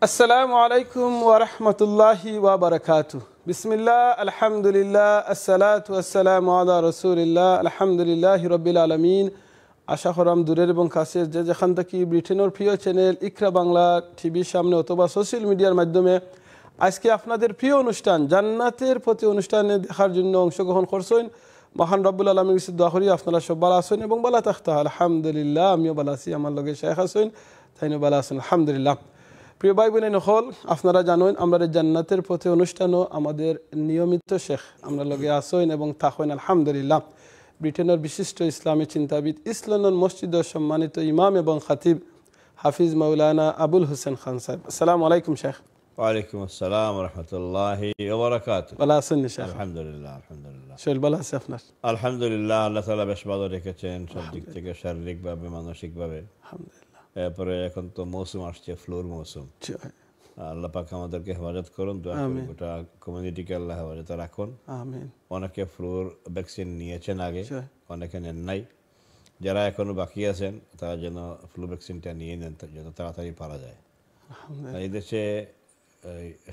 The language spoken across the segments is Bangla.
আসসালামু আলাইকুম ওয়া রাহমাতুল্লাহি ওয়া বারাকাতুহু। বিসমিল্লাহ, আলহামদুলিল্লাহ, আসসালাতু ওয়াসসালামু আলা রাসূলিল্লাহ, আলহামদুলিল্লাহি রাব্বিল আলামিন। আশা করাম দূরের এবং কাছের যে যেখান থেকে ব্রিটেনের প্রিয় চ্যানেল ইকরা বাংলা টিভির সামনে অথবা সোশ্যাল মিডিয়ার মাধ্যমে আজকে আপনাদের প্রিয় অনুষ্ঠান জান্নাতের প্রতি অনুষ্ঠানে দেখার জন্য অংশগ্রহণ করছেন, মহান রব্বুল আলামিনের কাছে দোয়া করি আপনারা সব ভালো আছেন এবং ভালো থাকতে। আলহামদুলিল্লাহ, আমিও ভালো আছি, আমার লগে শেখ আছেন, তাইও ভালো আছেন আলহামদুলিল্লাহ। প্রিয় ভাই বোন হল, আপনারা জানেন আমরা জান্নাতের পথে অনুষ্ঠানও আমাদের নিয়মিত শেখ আমরা লগে আসেন এবং থাকেন আলহামদুলিল্লাহ। ব্রিটেনের বিশিষ্ট ইসলামী চিন্তাবিদ, ইস্ট লন্ডন মসজিদের সম্মানিত ইমাম এবং খাতিব হাফিজ মাওলানা আবুল হোসেন খান সাহেব। আসসালামু আলাইকুম শেখ। ওয়ালাইকুম আসসালাম ওয়া রাহমাতুল্লাহি ওয়া বারাকাতুহু। ভালো আছেন শেখ? আলহামদুলিল্লাহ আলহামদুলিল্লাহ। শরীর ভালো আছে আপনার? আলহামদুলিল্লাহ, আল্লাহ তাআলা বেশ ভালো রেখেছেন সব দিক থেকে, শারীরিকভাবে মানসিকভাবে। আলহামদুলিল্লাহ। এরপরে এখন তো মৌসুম আসছে, ফ্লুর মৌসুম। আল্লাহ পাক আমাদেরকে হেফাজত করুন, দোয়া করি গোটা কমিউনিটিকে আল্লাহ হেফাজতে রাখুন। আমিন। অনেকে ফ্লুর ভ্যাকসিন নিয়েছেন আগে, অনেকে নেন নাই। যারা এখনো বাকি আছেন তারা যেন ফ্লু ভ্যাকসিনটা নিয়ে নেন যত তাড়াতাড়ি পারা যায়। এই দেশে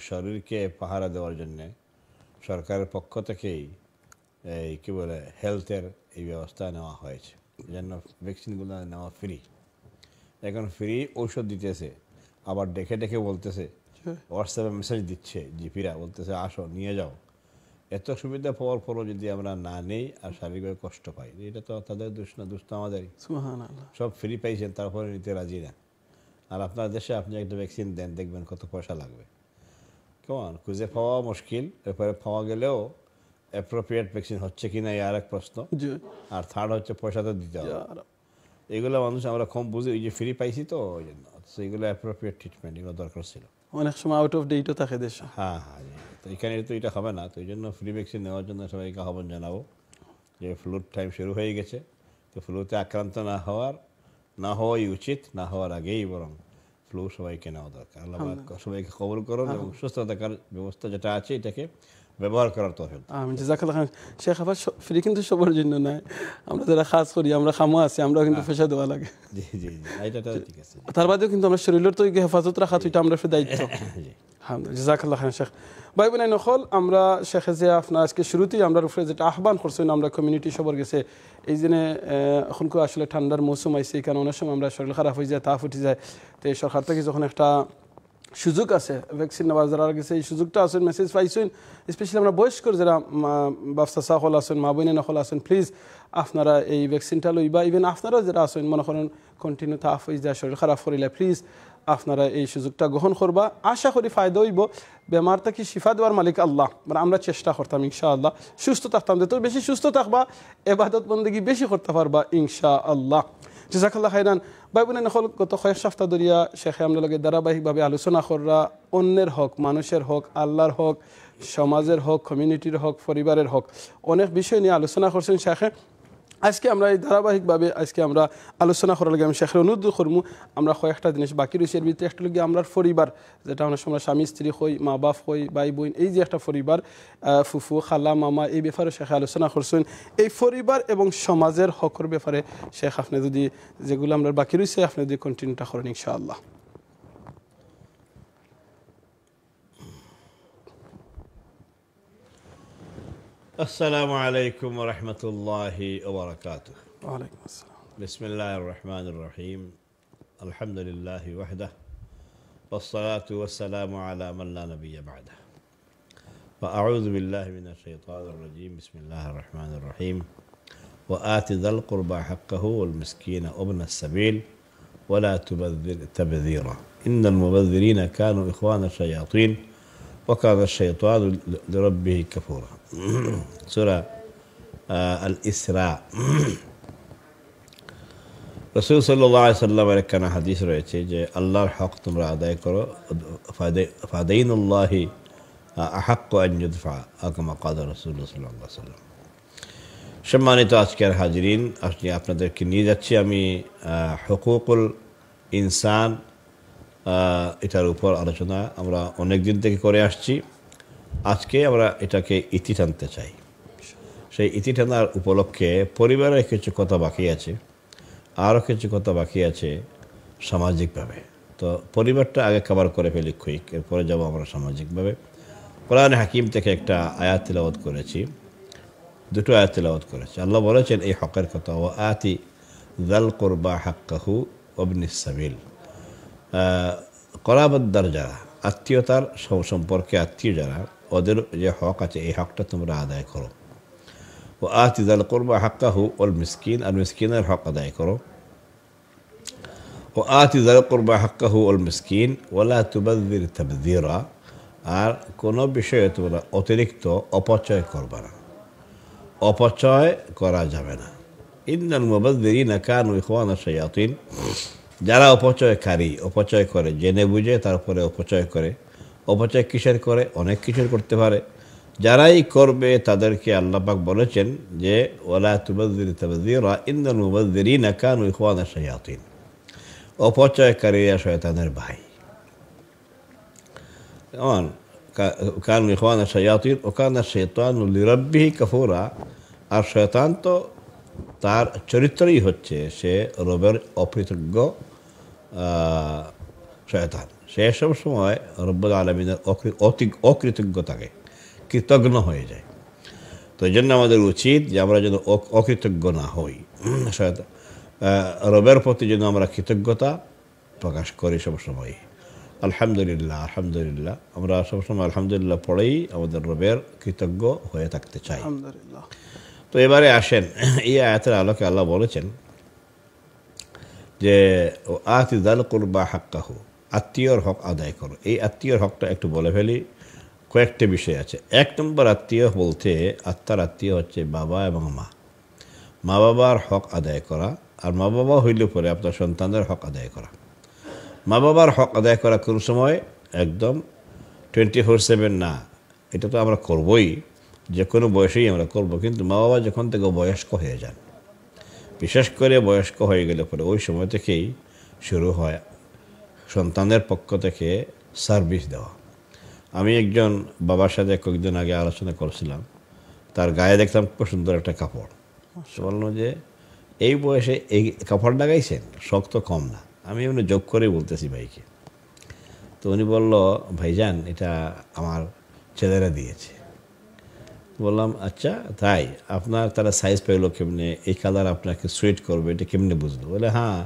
শরীরকে পাহারা দেওয়ার জন্যে সরকারের পক্ষ থেকেই এই কী বলে হেলথের এই ব্যবস্থা নেওয়া হয়েছে, এই জন্য ভ্যাকসিনগুলো নেওয়া ফ্রি। এখন ফ্রি ঔষধ দিতেছে, আবার ডেকে ডেকে বলতেছে, হোয়াটসঅ্যাপে মেসেজ দিচ্ছে জিপিরা, বলতেছে আসো নিয়ে যাও। এত সুবিধা পাওয়ার পরও যদি আমরা না নেই আর শারীরিকভাবে কষ্ট পাই, এটা তো তাদের দোষ না, দোষ তো আমাদেরই। সব ফ্রি পাইছেন তারপরে নিতে রাজি না। আর আপনার দেশে আপনি একটা ভ্যাকসিন দেন, দেখবেন কত পয়সা লাগবে। কেমন খুঁজে পাওয়া মুশকিল, এরপরে পাওয়া গেলেও অ্যাপ্রোপ্রিয়েট ভ্যাকসিন হচ্ছে কিনা এই আরেক প্রশ্ন। আর থার্ড হচ্ছে পয়সা তো দিতে হবে। এগুলো মানুষ আমরা কম বুঝি, ওই যে ফ্রি পাইছি তো ওই জন্য। এগুলো অ্যাপ্রোপ্রিয়েট ট্রিটমেন্ট, এগুলো দরকার ছিল। অনেক সময় আউট অফ ডেটও থাকে দেশে। হ্যাঁ হ্যাঁ, তো এখানে তো এটা হবে না, তো এই জন্য ফ্রি ভ্যাকসিন নেওয়ার জন্য সবাইকে আহ্বান জানাবো যে ফ্লুর টাইম শুরু হয়ে গেছে, তো ফ্লুতে আক্রান্ত না হওয়াই উচিত, না হওয়ার আগেই বরং ফ্লু সবাইকে নেওয়া দরকার। আল্লাহ সবাইকে কবুল করুন এবং সুস্থ থাকার ব্যবস্থা যেটা আছে এটাকে ব্যবহার করার তৌফিক। আমি জাযাকাল্লাহ খান। শেখ আবার ফ্রি কিন্তু সবার জন্য নয়, আমরা যারা কাজ করি, আমরা খামো আছি, আমরা কিন্তু পয়সা দেওয়া লাগে। জি জি জি, এটা ঠিক আছে। তার বাদেও কিন্তু আমরা শরীরের তো হেফাজত রাখা, তো এটা আমরা দায়িত্ব। জাযাকাল্লাহ খান শেখ। ভাই বোন নকল, আমরা শেখে যে আপনার আজকে শুরুতেই আমরা উপরে যেটা আহ্বান করছেন আমরা কমিউনিটি সবার গেছে, এই জন্য এখন আসলে ঠান্ডার মৌসুম আইছে, এই কারণে অনেক সময় আমরা শরীর খারাপ হয়ে যায়, তাপ উঠে যায়। তো এই সরকার থেকে যখন একটা সুযোগ আছে ভ্যাকসিন নেওয়ার, যারা গেছে এই সুযোগটা আছেন, মেসেজ পাইছেন, স্পেশালি আমরা বয়স্ক যারা বাচ্চা সকল আছেন, মা বোনে নকল আছেন, প্লিজ আপনারা এই ভ্যাকসিনটা লইবা। ইভেন আপনারাও যারা আছেন মনে করেন কন্টিনিউ তাপ হয়ে যায়, শরীর খারাপ করিলে প্লিজ আপনারা এই সুযোগটা গ্রহণ করবা। আশা করি ফায়দা হইব। বেমার থেকে শিফা দেওয়ার মালিক আল্লাহ, মানে আমরা চেষ্টা করতাম ইনশাআল্লাহ সুস্থ থাকতাম, যত বেশি সুস্থ থাকবা ইবাদত বন্দেগী বেশি করতে পারবা ইনশাআল্লাহ। জাযাকাল্লাহ খাইরান। ভাই বোন নকল, গত কয়েক সপ্তাহ ধরিয়া শেখে আমরা লগে ধারাবাহিকভাবে আলোচনা করা অন্যের হক, মানুষের হক, আল্লাহর হক, সমাজের হক, কমিউনিটির হক, পরিবারের হক, অনেক বিষয় নিয়ে আলোচনা করছেন শেখে। আজকে আমরা এই ধারাবাহিকভাবে আজকে আমরা আলোচনা করার লাগে আমি শেখের অনুরোধ করবো, আমরা কয়েকটা জিনিস বাকি রয়েছে। এর ভিতরে একটা লগে আমরা পরিবার, যেটা অনেক সময় স্বামী স্ত্রী হই, মা বাপ হই, ভাই বোন, এই যে একটা পরিবার, ফুফু খালা মামা, এই ব্যাপারে শেখে আলোচনা করছেন। এই পরিবার এবং সমাজের হকের ব্যাপারে শেখ আপনি যদি যেগুলো আমরা বাকি রয়েছে আপনি যদি কন্টিনিউটা করেন ইনশাআল্লাহ। আসসালামু আলাইকুম ওয়া রাহমাতুল্লাহি ওয়া বারাকাতুহু। ওয়া আলাইকুম আসসালাম। বিসমিল্লাহির রহমানির রহিম। আলহামদুলিল্লাহি ওয়াহদাহু ওয়াসসালাতু ওয়াসসালামু আলা মান লা নাবিয়্যা বা'দাহু। ওয়া আউযু বিল্লাহি মিনাশ শাইতানির রাজীম। বিসমিল্লাহির রহমানির রহিম। ওয়া আতি যাল কুরবা হাক্কাহু ওয়াল মিসকিনা ওয়াবনাস সাবিল ওয়া লা তুবাযযির তাবযীরা ইন্নাল মুবাযযিরিনা কানু ইখওয়ানাশ শায়াতিন ওয়া কানা আশ-শাইতানু লিরাব্বিহি কাফুরা। সূরা আল ইসরা। রাসূল সাল্লাল্লাহু আলাইহি ওয়াসাল্লামের একখানা হাদিস রয়েছে যে আল্লাহর হক তোমরা আদায় করো, ফাদাইনুল্লাহি আহাক্কু আন ইউদফা, কামা ক্বালা রাসূলুল্লাহ সাল্লাল্লাহু আলাইহি ওয়াসাল্লাম। সম্মানিত আজকের হাজিরিন, আজকে আপনাদেরকে নিয়ে যাচ্ছি আমি হুকুকুল ইনসান, এটার উপর আলোচনা আমরা অনেক দিন থেকে করে আসছি। আজকে আমরা এটাকে ইতি টানতে চাই। সেই ইতি টানার উপলক্ষে পরিবারের কিছু কথা বাকি আছে, আরও কিছু কথা বাকি আছে সামাজিকভাবে। তো পরিবারটা আগে কভার করে ফেলি কুইক, এরপরে যাবো আমরা সামাজিকভাবে। কোরআন হাকিম থেকে একটা আয়াত তিলাওয়াত করেছি, দুটো আয়াত তিলাওয়াত করেছি। আল্লাহ বলেছেন এই হকের কথা, ও আতি যাল কুরবা হাক্কাহু ওবনিস সাবিল। করাবদ্দার যারা, আত্মীয়তার সম্পর্কে আত্মীয় যারা, ওদের যে হক আছে এই হকটা তোমরা আদায় করো। ও আতি যাল কুরবা হাক্কাহু ওল মিসকিন, আর মিসকিনের হক আদায় করো। ও আতি যাল কুরবা হাক্কাহু ওল মিসকিন ওয়ালা তুবাযযির তাবযীরা, আর কোনো বিষয়ে তোমরা অতিরিক্ত অপচয় করবে না, অপচয় করা যাবে না। ইন্নাল মুবাযযিরিনা কানু ইখওয়ানা শায়াতিন, যারা অপচয়কারী, অপচয় করে জেনে বুঝে তারপরে অপচয় করে। অপচয় কিসের করে? অনেক কিছুর করতে পারে। যারাই করবে তাদেরকে আল্লাহ পাক বলেছেন যে ওয়ালা তুবাযযির তাবযীরা ইন্নাল মুবাযযিরিনা কানু ইখওয়ানা শায়াতিন, অপচয়কারীরা শয়তানের ভাই। কেমন? কানু ইখওয়ানা শায়াতিন ও কানা শাইতানু লিরাব্বিহি কাফুরা, আর শয়তান তো তার চরিত্রই হচ্ছে সে রবের অকৃতজ্ঞ শয়তান। সে সব সময় রব্বুল আলামিনের অকৃতজ্ঞতাকে কৃতজ্ঞ হয়ে যায়। তো এই জন্য আমাদের উচিত যে আমরা যেন অকৃতজ্ঞ না হই, রবের প্রতি যেন আমরা কৃতজ্ঞতা প্রকাশ করি সবসময়। আলহামদুলিল্লাহ, আলহামদুলিল্লাহ, আমরা সবসময় আলহামদুলিল্লাহ পড়েই আমাদের রবের কৃতজ্ঞ হয়ে থাকতে চাই। আলহামদুলিল্লাহ। তো এবারে আসেন, এই আয়াতের আলোকে আল্লাহ বলেছেন যে আতি যাল কুরবা হাক্কাহু, আত্মীয়র হক আদায় করো। এই আত্মীয়র হকটা একটু বলে ফেলি, কয়েকটা বিষয় আছে। এক নম্বর আত্মীয় বলতে, আত্মার আত্মীয় হচ্ছে বাবা এবং মা। মা বাবার হক আদায় করা, আর মা বাবা হইলে পরে আপনার সন্তানদের হক আদায় করা। মা বাবার হক আদায় করা কোন সময়? একদম 24/7 না, এটা তো আমরা করবই, যে কোনো বয়সেই আমরা করব। কিন্তু মা বাবা যখন থেকে বয়স্ক হয়ে যান, বিশেষ করে বয়স্ক হয়ে গেলে পরে ওই সময় থেকেই শুরু হয় সন্তানের পক্ষ থেকে সার্ভিস দেওয়া। আমি একজন বাবার সাথে কয়েকদিন আগে আলোচনা করছিলাম, তার গায়ে দেখলাম খুব সুন্দর একটা কাপড়। বললো যে এই বয়সে এই কাপড় লাগাইছেন, শক্ত কম না। আমি এমনি যোগ করে বলতেছি ভাইকে। তো উনি বললো, ভাইজান এটা আমার ছেলেরা দিয়েছে। বললাম আচ্ছা তাই, আপনার তারা সাইজ পেলো কেমনে, এই কালার আপনাকে সুইট করবে এটা কেমনে বুঝলো? বলে হ্যাঁ,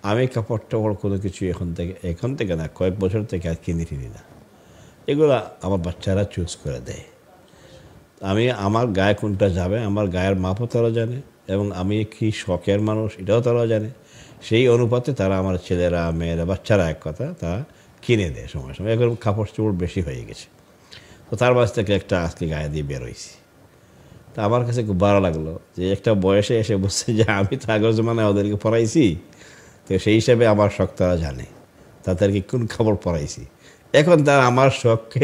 আমি কাপড় টাপড় কোনো কিছু এখন থেকে না, কয়েক বছর থেকে আর কিনি না, এগুলো আমার বাচ্চারা চুজ করে দেয়। আমি আমার গায়ে কোনটা যাবে, আমার গায়ের মাপও তারা জানে, এবং আমি কি শখের মানুষ এটাও তারা জানে। সেই অনুপাতে তারা আমার ছেলেরা, মেয়েরা, বাচ্চারা এক কথা তারা কিনে দেয় সময় সময়। এখন কাপড় চোপড় বেশি হয়ে গেছে, তো তার বাস থেকে একটা আজকে গায়ে দিয়ে বেরোইছি। তা আমার কাছে খুব ভালো লাগলো যে একটা বয়সে এসে বুঝছে যে আমি তো আগের জমানায় ওদেরকে পড়াইছি, তো সেই হিসাবে আমার শখ তারা জানে, তাদেরকে কোন খবর পড়াইছি। এখন তারা আমার শখকে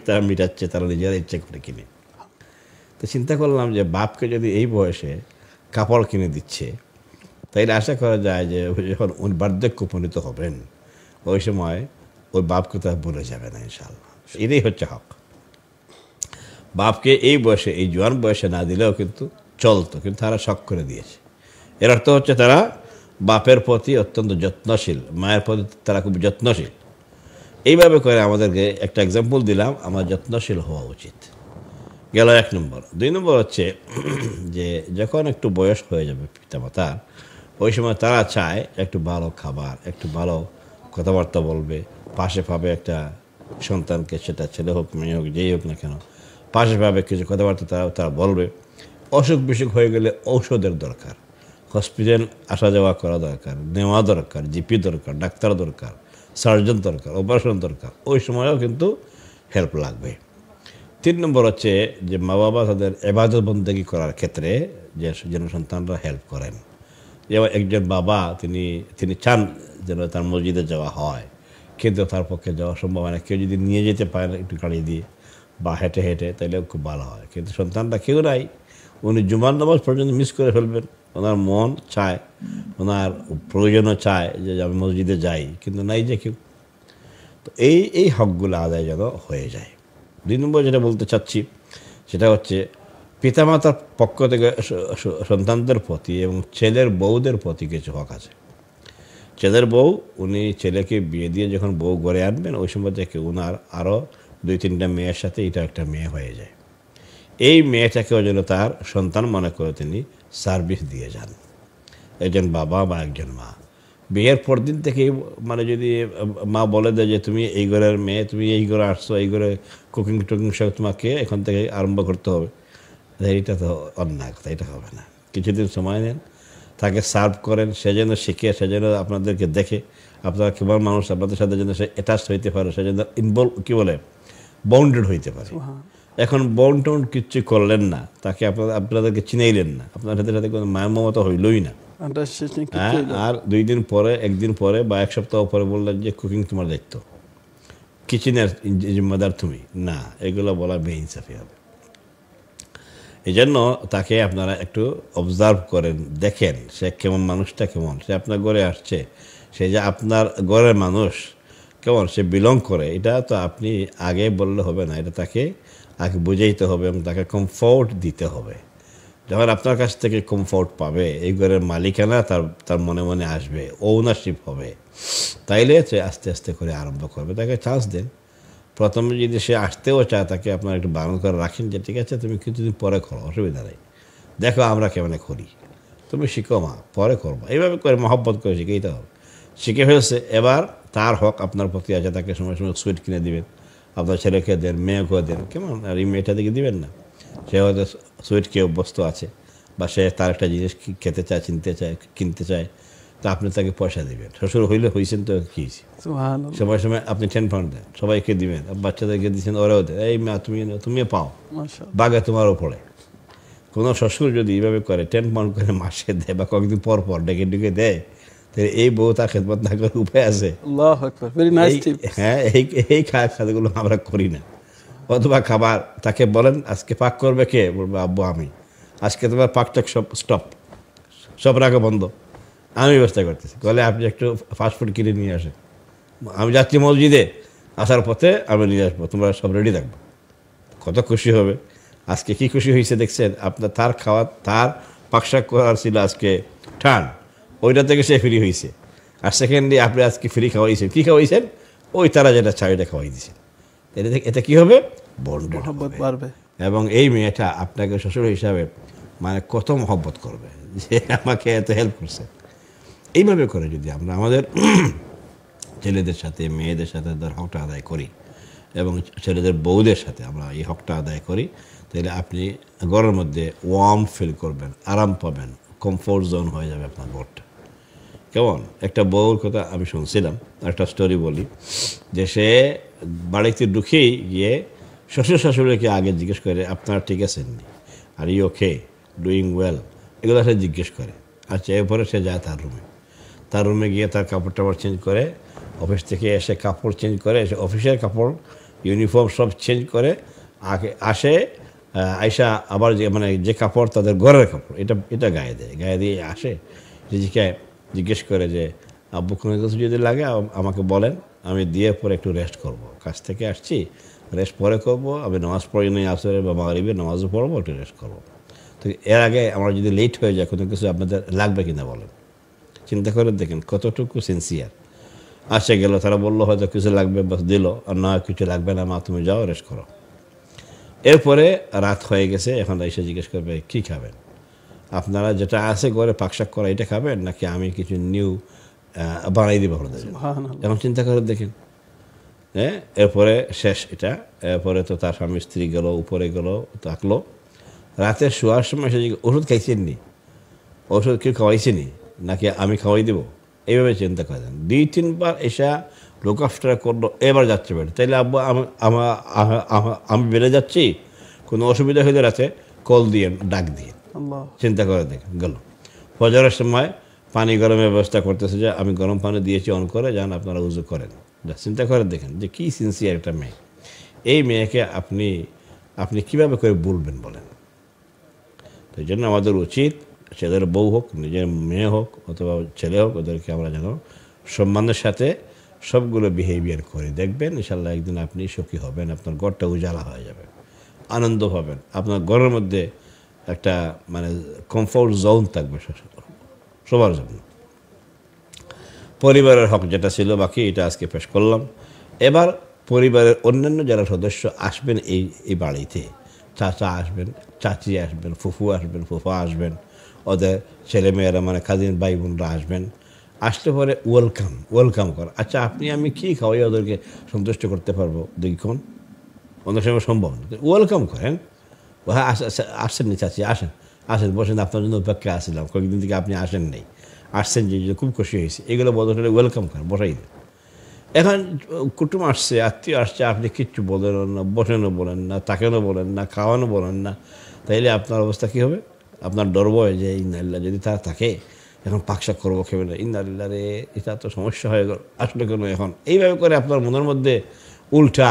তারা মিটাচ্ছে, তারা নিজেরা ইচ্ছে করে কিনে। তো চিন্তা করলাম যে বাপকে যদি এই বয়সে কাপড় কিনে দিচ্ছে, তাইলে আশা করা যায় যে যখন উনি বার্ধক্য উপনীত হবেন ওই সময় ওই বাপকে তারা বলে যাবে না ইনশাআল্লাহ। এটাই হচ্ছে হক। বাপকে এই বয়সে, এই জোয়ান বয়সে না দিলেও কিন্তু চলতো, কিন্তু তারা শখ করে দিয়েছে। এর অর্থ হচ্ছে তারা বাপের প্রতি অত্যন্ত যত্নশীল, মায়ের প্রতি তারা খুব যত্নশীল। এইভাবে করে আমাদেরকে একটা এক্সাম্পল দিলাম, আমার যত্নশীল হওয়া উচিত। গেল 1 নম্বর। 2 নম্বর হচ্ছে যে যখন একটু বয়স হয়ে যাবে পিতামাতার, ওই সময় তারা চায় একটু ভালো খাবার, একটু ভালো কথাবার্তা বলবে, পাশে পাবে একটা সন্তানকে, সেটা ছেলে হোক মেয়ে হোক যেই হোক না কেন, পাশে পাবে কিছু কথাবার্তা তারা বলবে। অসুখ বিসুখ হয়ে গেলে ঔষধের দরকার, হসপিটাল আসা যাওয়া করা দরকার, নেওয়া দরকার, জিপি দরকার, ডাক্তার দরকার, সার্জন দরকার, অপারেশন দরকার, ওই সময়ও কিন্তু হেল্প লাগবে। 3 নম্বর হচ্ছে যে মা বাবা তাদের ইবাদত বন্দেগী করার ক্ষেত্রে যেন সন্তানরা হেল্প করেন। যেমন একজন বাবা তিনি চান যেন তার মসজিদে যাওয়া হয়, কিন্তু তার পক্ষে যাওয়া সম্ভব হয় না। কেউ যদি নিয়ে যেতে পারে একটু গাড়ি দিয়ে বা হেঁটে হেঁটে, তাহলে খুব ভালো হয়। কিন্তু সন্তানরা কেউ নাই, উনি জুমার নামাজ পর্যন্ত মিস করে ফেলবেন। ওনার মন চায়, ওনার প্রয়োজনও চায় যে আমি মসজিদে যাই, কিন্তু নাই যে কেউ। তো এই হকগুলো আদায় যেন হয়ে যায়। 2 নম্বর যেটা বলতে চাচ্ছি সেটা হচ্ছে পিতামাতার পক্ষ থেকে সন্তানদের প্রতি এবং ছেলের বউদের প্রতি কিছু হক আছে। ছেলের বউ উনি ছেলেকে বিয়ে দিয়ে যখন বউ ঘরে আনবেন ওই সময় থেকে ওনার আরও 2-3টা মেয়ের সাথে এটা একটা মেয়ে হয়ে যায়। এই মেয়েটাকেও যেন তার সন্তান মনে করে তিনি সার্ভিস দিয়ে যান, একজন বাবা বা একজন মা। বিয়ের পর দিন থেকেই মানে যদি মা বলে দেয় যে তুমি এই ঘরের মেয়ে, তুমি এই ঘরে আসছো, এই ঘরে কুকিং টুকিং সব তোমাকে এখন থেকে আরম্ভ করতে হবে, এটা তো অন্যায় কথা, এটা হবে না। কিছুদিন সময় নেন, তাকে সার্ভ করেন, সে যেন শিখে, সে যেন আপনাদেরকে দেখে আপনারা কেবল মানুষ, আপনাদের সাথে যেন সে অ্যাটাচ হইতে পারে, সে যেন ইনভলভ কী বলে বাউন্ডেড হইতে পারে। এখন বন্ড টন্ড কিচ্ছু করলেন না, তাকে আপনাদেরকে চিনাইলেন না, আপনাদের সাথে কোনো মায়া মমতা হইলই না। আর 2 দিন পরে, 1 দিন পরে বা 1 সপ্তাহ পরে বললেন যে কুকিং তোমার দায়িত্ব, কিচেনের জিম্মেদার তুমি না, এগুলো বলা বেইনসাফি হবে। এই জন্য তাকে আপনারা একটু অবজার্ভ করেন, দেখেন সে কেমন, মানুষটা কেমন, সে আপনার ঘরে আসছে, সে যে আপনার ঘরের মানুষ কেমন, সে বিলং করে, এটা তো আপনি আগে বললে হবে না, এটা তাকে আগে বুঝাইতে হবে এবং তাকে কমফোর্ট দিতে হবে। যখন আপনার কাছ থেকে কমফোর্ট পাবে, এই ঘরের মালিকানা তার মনে মনে আসবে, ওনারশিপ হবে, তাইলে সে আস্তে আস্তে করে আরম্ভ করবে। তাকে চান্স দেন। প্রথমে যদি সে আসতেও চায়, তাকে আপনার একটু বারণ করে রাখেন যে ঠিক আছে তুমি কিছুদিন পরে করো, অসুবিধা নেই, দেখো আমরা কেমনে করি, তুমি শিখো মা, পরে করবো, এইভাবে করে মহব্বত করে শিখেইতে হবে। শিখে ফেলছে, এবার তার হক আপনার প্রতি আছে, তাকে সময় সময় সুইট কিনে দিবেন, আপনার ছেলেকে দেন, মেয়েকেও দেন, কেমন, আর এই মেয়েটা দিকে দিবেন না, সে হয়তো সুইট খেয়ে অভ্যস্ত আছে বা সে তার একটা জিনিস খেতে চায়, কিনতে চায়, তো আপনি তাকে পয়সা দিবেন। শ্বশুর হইলে হয়েছেন তো কী হয়েছে, সময় সময় আপনি 10 পাউন্ড দেন, সবাইকে দিবেন, বাচ্চাদেরকে দিচ্ছেন, ওরাও দেন, এই মা তুমিও পাও, বাগে তোমারও পড়ে। কোনো শ্বশুর যদি এইভাবে করে 10 পাউন্ড করে মাসে দেয় বা কয়েকদিন পর পর ডেকে দেয়, তাহলে এই বউ তার খেদমত না করার উপায় আছে? হ্যাঁ, এই খাদ্যগুলো আমরা করি না। অথবা খাবার, তাকে বলেন আজকে পাক করবে কে, বলবো আব্বু আমি, আজকে তোমার পাকটা সব স্টপ, সব রাখা বন্ধ, আমি ব্যবস্থা করতেছি, বলে আপনি একটু ফাস্টফুড কিনে নিয়ে আসেন, আমি যাচ্ছি মসজিদে, আসার পথে আমি নিয়ে আসবো, তোমরা সব রেডি থাকবো। কত খুশি হবে। আজকে কি খুশি হয়েছে দেখছেন, আপনার তার খাওয়া, তার পাকশাক করার ছিল আজকে টান, ওইটা থেকে সে ফ্রি হয়েছে। আর সেকেন্ডলি আপনি আজকে ফ্রি খাওয়াইছেন, কী খাওয়াইছেন, ওই তারা যেটা চাই ওইটা খাওয়াই দিয়েছেন। এটা কী হবে, বন্ডেড হবে। এবং এই মেয়েটা আপনাকে শ্বশুর হিসাবে মানে কত মহব্বত করবে যে আমাকে এত হেল্প করছে। এইভাবে করে যদি আমরা আমাদের ছেলেদের সাথে, মেয়েদের সাথে তার হকটা আদায় করি এবং ছেলেদের বউদের সাথে আমরা এই হকটা আদায় করি, তাহলে আপনি ঘরের মধ্যে ওয়ার্ম ফিল করবেন, আরাম পাবেন, কমফোর্ট জোন হয়ে যাবে আপনার ঘরটা। কেমন একটা বউর কথা আমি শুনছিলাম, একটা স্টোরি বলি, যে সে বাড়িতে ঢুকেই গিয়ে শ্বশুর শাশুড়িকে আগে জিজ্ঞেস করে আপনারা ঠিক আছেন নি, are you okay, doing well, এগুলো সে জিজ্ঞেস করে। আচ্ছা, এরপরে সে যায় তার রুমে গিয়ে তার কাপড় টাপড় চেঞ্জ করে, অফিস থেকে এসে কাপড় চেঞ্জ করে, এসে অফিসের কাপড়, ইউনিফর্ম সব চেঞ্জ করে আসে, আয়সা আবার যে কাপড় তাদের ঘরের কাপড় এটা গায়ে দেয়, গায়ে দিয়ে আসে, নিজেকে জিজ্ঞেস করে যে আব্বু কোনো কিছু যদি লাগে আমাকে বলেন, আমি দিয়ে পরে একটু রেস্ট করব, কাজ থেকে আসছি, রেস্ট পরে করবো, আমি নামাজ পড়ি নাই, আসরে বা মাগরিবের নামাজও পড়বো, একটু রেস্ট করবো। তো এর আগে আমার যদি লেট হয়ে যায়, কোনো কিছু আপনাদের লাগবে কিনা বলেন, চিন্তা করে দেখেন কতটুকু সিনসিয়ার। আসে গেল, তারা বললো হয়তো কিছু লাগবে, বাস দিল, আর না কিছু লাগবে না মা, তুমি যাও রেস্ট করো। এরপরে রাত হয়ে গেছে, এখন এসে জিজ্ঞেস করবে কী খাবেন, আপনারা যেটা আছে ঘরে পাকশাক করা এটা খাবেন নাকি আমি কিছু নিউ বানাই দিব আপনাদের। এখন চিন্তা করে দেখেন, হ্যাঁ। এরপরে শেষ এটা, এরপরে তো তার স্বামী স্ত্রী গেল, উপরে গেল, থাকলো, রাতে শোয়ার সময় এসে ওষুধ খাইছেন নি, ওষুধ কেউ খাওয়াইছেনি নাকি আমি খাওয়াই দেবো, এইভাবে চিন্তা করেন। 2-3 বার এসা লোক আফটার করলো, এবার যাচ্ছে বেড়ে, তাইলে আব্বু আমি বেড়ে যাচ্ছি, কোনো অসুবিধা হইলে রাতে কল দিয়ে ডাক দিয়ে, চিন্তা করে দেখেন। গেল ফজরের সময় পানি গরমের ব্যবস্থা করতেছে, যে আমি গরম পানি দিয়েছি, অন করে যান আপনারা উজু করেন। চিন্তা করে দেখেন যে কী সিনসিয়ার একটা মেয়ে। এই মেয়েকে আপনি কীভাবে করে বলবেন বলেন। তো এই জন্য আমাদের উচিত, ছেলের বউ হোক, নিজের মেয়ে হোক অথবা ছেলে হোক, ওদেরকে আমরা যেন সম্মানের সাথে সবগুলো বিহেভিয়ার করি। দেখবেন ইনশাল্লাহ একদিন আপনি সুখী হবেন, আপনার ঘরটা উজালা হয়ে যাবে, আনন্দ পাবেন, আপনার ঘরের মধ্যে একটা কমফোর্ট জোন থাকবে সবার জন্য। পরিবারের হক যেটা ছিল বাকি এটা আজকে পেশ করলাম। এবার পরিবারের অন্যান্য যারা সদস্য আসবেন এই বাড়িতে, চাচা আসবেন, চাচি আসবেন, ফুফু আসবেন, ফুফা আসবেন, ওদের ছেলেমেয়েরা মানে কাজিন ভাই বোনরা আসবেন। আসলে পরে ওয়েলকাম কর। আচ্ছা আপনি আমি কী খাওয়াই ওদেরকে সন্তুষ্ট করতে পারবো দেখুন, অনেক সময় সম্ভব না, ওয়েলকাম করেন। হ্যাঁ আসেন নি চাচি, আসেন আসেন বসেন, আপনার জন্য অপেক্ষা আসছিলাম, কয়েকদিন থেকে আপনি আসেন নাই, আসছেন যে খুব খুশি হয়েছে, এগুলো বদলে ওয়েলকাম করেন, বসাই দেন। এখন কুটুম আসছে, আত্মীয় আসছে, আপনি কিচ্ছু বলেন না, বসেনও বলেন না, তাকেও বলেন না, খাওয়ানো বলেন না, তাইলে আপনার অবস্থা কী হবে? আপনার ডর ভয় যে ইন্নালিল্লাহ যদি তারা থাকে এখন পাকশাক করবো খেবে না, ইন্নালিল্লাহ রে এটা তো সমস্যা হয়ে গেল, আসলে কেন এখন এইভাবে করে আপনার মনের মধ্যে উল্টা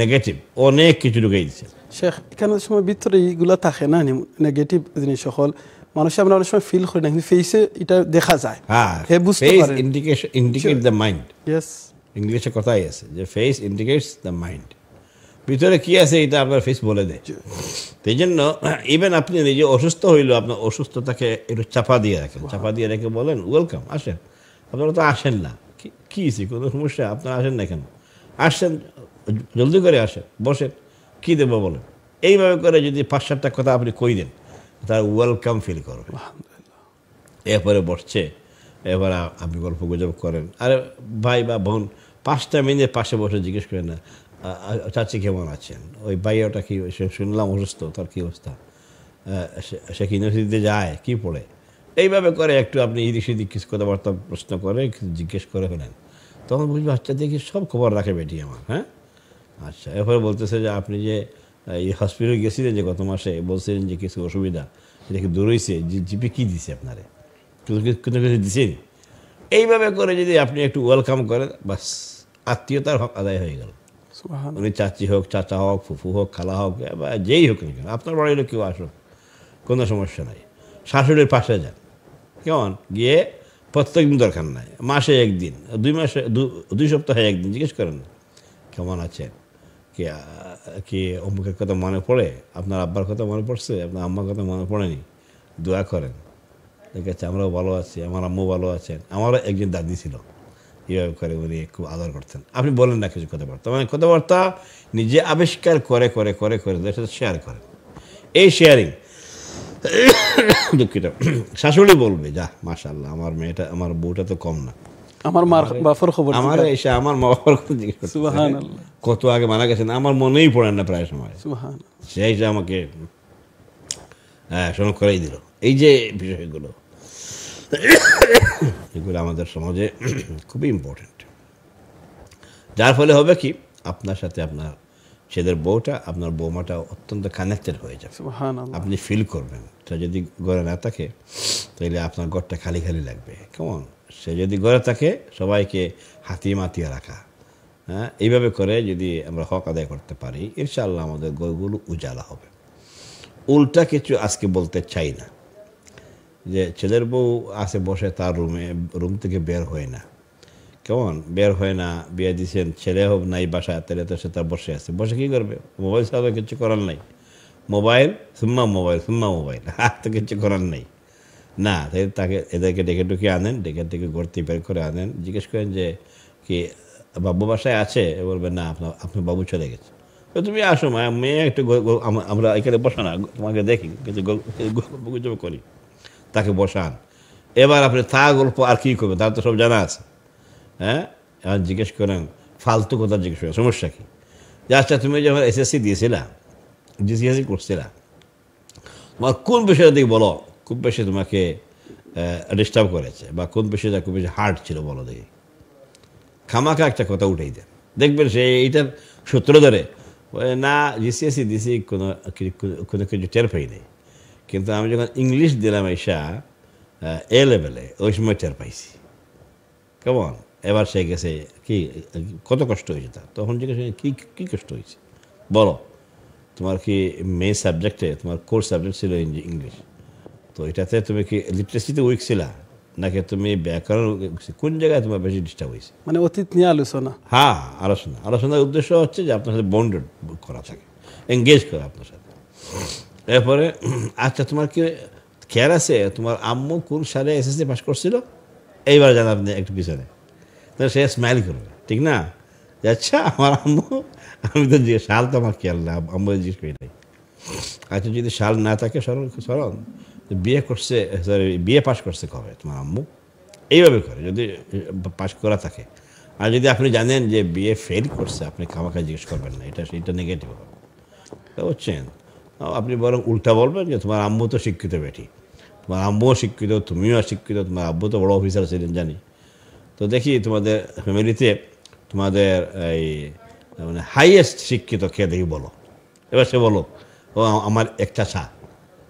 নেগেটিভ অনেক কিছু ঢুকে দিচ্ছে। শেখ এখানে সময় ভিতরে এইগুলো থাকে না, নেগেটিভ জিনিস সকল মানুষ আমরা অনেক সময় ফিল করি না, কিন্তু ফেসে এটা দেখা যায়। হ্যাঁ, বুঝতে ফেস পারেন, ইন্ডিকেট দ্য মাইন্ড। ইয়েস, ইংলিশে কথাই আছে যে ফেস ইন্ডিকেটস দ্য মাইন্ড, ভিতরে কি আছে এটা আপনার ফেস বলে দেয়। এই জন্য ইভেন আপনি নিজে অসুস্থ হইলেও আপনার অসুস্থতাকে একটু চাপা দিয়ে রাখেন, চাপা দিয়ে রেখে বলেন ওয়েলকাম, আসেন। আপনারা তো আসেন না, কী কোনো সমস্যা, আপনারা আসেন না কেন? আসছেন জলদি করে আসেন, বসেন, কী দেবো বলেন। এইভাবে করে যদি 5-7টা কথা আপনি কই দেন, তার ওয়েলকাম ফিল করবে। এরপরে বসছে, এবার আপনি গল্প গুজব করেন, আরে ভাই বা বোন 5টা মিনিট পাশে বসে জিজ্ঞেস করেন না চাচি কেমন আছেন, ওই ভাইয়াটা কি শুনলাম অসুস্থ, তার কী অবস্থা, সে কি ইউনিভার্সিটিতে যায়, কী পড়ে, এইভাবে করে একটু আপনি এদিক সেদিক কিছু কথাবার্তা প্রশ্ন করে জিজ্ঞেস করে ফেলেন, তখন বুঝবে আচ্ছা দেখি সব খবর রাখে বেটি আমার। হ্যাঁ আচ্ছা, এরপরে বলতেছে যে আপনি যে এই হসপিটালে গেছিলেন যে গত মাসে, বলছিলেন যে কিছু অসুবিধা, এটা কি দূর হয়েছে, জিপি কী দিছে আপনারে, কোনো কিছু দিছেন। এইভাবে করে যদি আপনি একটু ওয়েলকাম করেন, বাস আত্মীয়তার হক আদায় হয়ে গেল। উনি চাচি হোক, চাচা হোক, ফুফু হোক, খালা হোক, বা যেই হোক না কেন, আপনার বাড়ির কেউ আসুক, কোনো সমস্যা নাই। শাশুড়ির পাশে যান, কেমন গিয়ে প্রত্যেক দিন দরকার নাই, মাসে একদিন, 2 মাসে 2 সপ্তাহে একদিন জিজ্ঞেস করেন কেমন আছেন, কি অমুকের কথা মনে পড়ে, আপনার আব্বার কথা মনে পড়ছে, আপনার আম্মার কথা মনে পড়েনি, দোয়া করেন, ঠিক আছে আমরাও ভালো আছি, আমার আম্মু ভালো আছেন, আমারও একজন দাদি ছিল, এইভাবে করে উনি খুব আদর করতেন। আপনি বলেন না কিছু কথাবার্তা, মানে কথাবার্তা নিজে আবিষ্কার করে করে করে করে সাথে শেয়ার করেন। এই শেয়ারিং দুঃখিত, শাশুড়ি বলবে যা মাশাআল্লাহ আমার মেয়েটা, আমার বউটা তো কম না, আমার মার বাবার খবর, আমার এসে আমার মা বাবার কথা জিজ্ঞেস করতে, সুবহানাল্লাহ, কত আগে মারা গেছেন, আমার মনেই পড়ে না প্রায় সময়, সুবহানাল্লাহ, সেই যে আমাকে স্মরণ করাই দিল। এই যে বিষয়গুলো, এগুলো আমাদের সমাজে খুবই ইম্পর্টেন্ট। যার ফলে হবে কি, আপনার সাথে আপনার ছেলের বউটা, আপনার বৌমাটা অত্যন্ত কানেক্টেড হয়ে যাবে, আপনি ফিল করবেন। তা যদি ঘরে না থাকে তাহলে আপনার ঘরটা খালি খালি লাগবে, কেমন। সে যদি ঘরে থাকে সবাইকে হাতিয়ে মাতিয়ে রাখা, হ্যাঁ এইভাবে করে যদি আমরা হক আদায় করতে পারি, ইনশাআল্লাহ আমাদের ঘরগুলো উজালা হবে। উল্টা কিছু আজকে বলতে চাই না, যে ছেলের বউ আসে বসে তার রুম থেকে বের হয় না, কেমন বের হয় না, বিয়ে দিচ্ছেন, ছেলে হোক নাই বাসায়, তাহলে তো সে তার বসে আছে, বসে কী করবে, মোবাইল ছাড়া কিছু করার নাই, মোবাইল সুম্মা মোবাইল আর তো কিছু করার নেই না। তাই তাকে এদেরকে ডেকে ডুকে আনেন, ডেকে গড়তে বের করে আনেন, জিজ্ঞেস করেন যে কি বাবু বাসায় আছে, বলবেন না আপনার বাবু চলে গেছে, তো তুমি আসো মেয়ে একটু আমরা এখানে বসা না, তোমাকে দেখি কিছু গল্প গুজব করি, তাকে বসান। এবার আপনি তা গল্প আর কী করবেন, তার তো সব জানা আছে। হ্যাঁ এখন জিজ্ঞেস করেন ফালতু কথা, জিজ্ঞেস করেন সমস্যা কী, যে আচ্ছা তুমি যখন এসএসসি দিয়েছিলা, জিসিএসসি করছিলা, তোমার কোন বিষয়টা দিকে বলো খুব বেশি তোমাকে ডিস্টার্ব করেছে, বা কোন বিষয়টা খুব বেশি হার্ড ছিল বলো দেখি। খামাখা একটা কথা উঠেই দেন, দেখবেন সে এইটার সূত্র ধরে না জিসিএসসি দিয়েছি কোনো কিছু টের পাই নেই, কিন্তু আমি যখন ইংলিশ দিলাম এসা এ লেভেলে, ওই সময় টের পাইছি, কেমন। এবার সে গেছে কি কত কষ্ট হয়েছে তার, তখন জিজ্ঞেস কী কষ্ট হয়েছে বলো, তোমার কি মেইন সাবজেক্টে তোমার কোর্স সাবজেক্ট ছিল ইংলিশ, তো এটাতে তুমি কি লিটারেসিতে উইক ছিলা, নাকি তুমি ব্যাকরণ, কোন জায়গায় তোমার বেশি ডিস্টার্ব হয়েছে, মানে অতীত নিয়ে আলোচনা। হ্যাঁ আলোচনার উদ্দেশ্য হচ্ছে যে আপনার সাথে বন্ডেড করা থাকে, এঙ্গেজ করা আপনার সাথে। এরপরে আচ্ছা তোমার কি খেয়াল আছে তোমার আম্মু কোন সালে এসএসসি পাস করছিল, এইবার জানা আপনি একটু পিছনে তো সে স্মাইল করবে, ঠিক না? যে আচ্ছা আমার আম্মু, আমি তো জিজ্ঞেস শাল তো আমার খেয়াল না, আম্মু জিজ্ঞেস করি নাই। আচ্ছা যদি শাল না থাকে স্মরণ স্মরণ বিয়ে করছে, সরি বিয়ে পাশ করছে কবে তোমার আম্মু, এইভাবে করে যদি পাশ করা থাকে। আর যদি আপনি জানেন যে বিয়ে ফেল করছে, আপনি খামাখা জিজ্ঞেস করবেন না, এটা সেটা নেগেটিভ হবে, বুঝছেন? আপনি বরং উল্টা বলবেন যে তোমার আম্মু তো শিক্ষিত বেটি, তোমার আম্মুও শিক্ষিত, তুমিও শিক্ষিত, তোমার আব্বু তো বড় অফিসার ছিলেন জানি। তো দেখি তোমাদের ফ্যামিলিতে তোমাদের এই মানে হাইয়েস্ট শিক্ষিত কে দেখি বলো। এবার সে বলো ও আমার এক চাচা,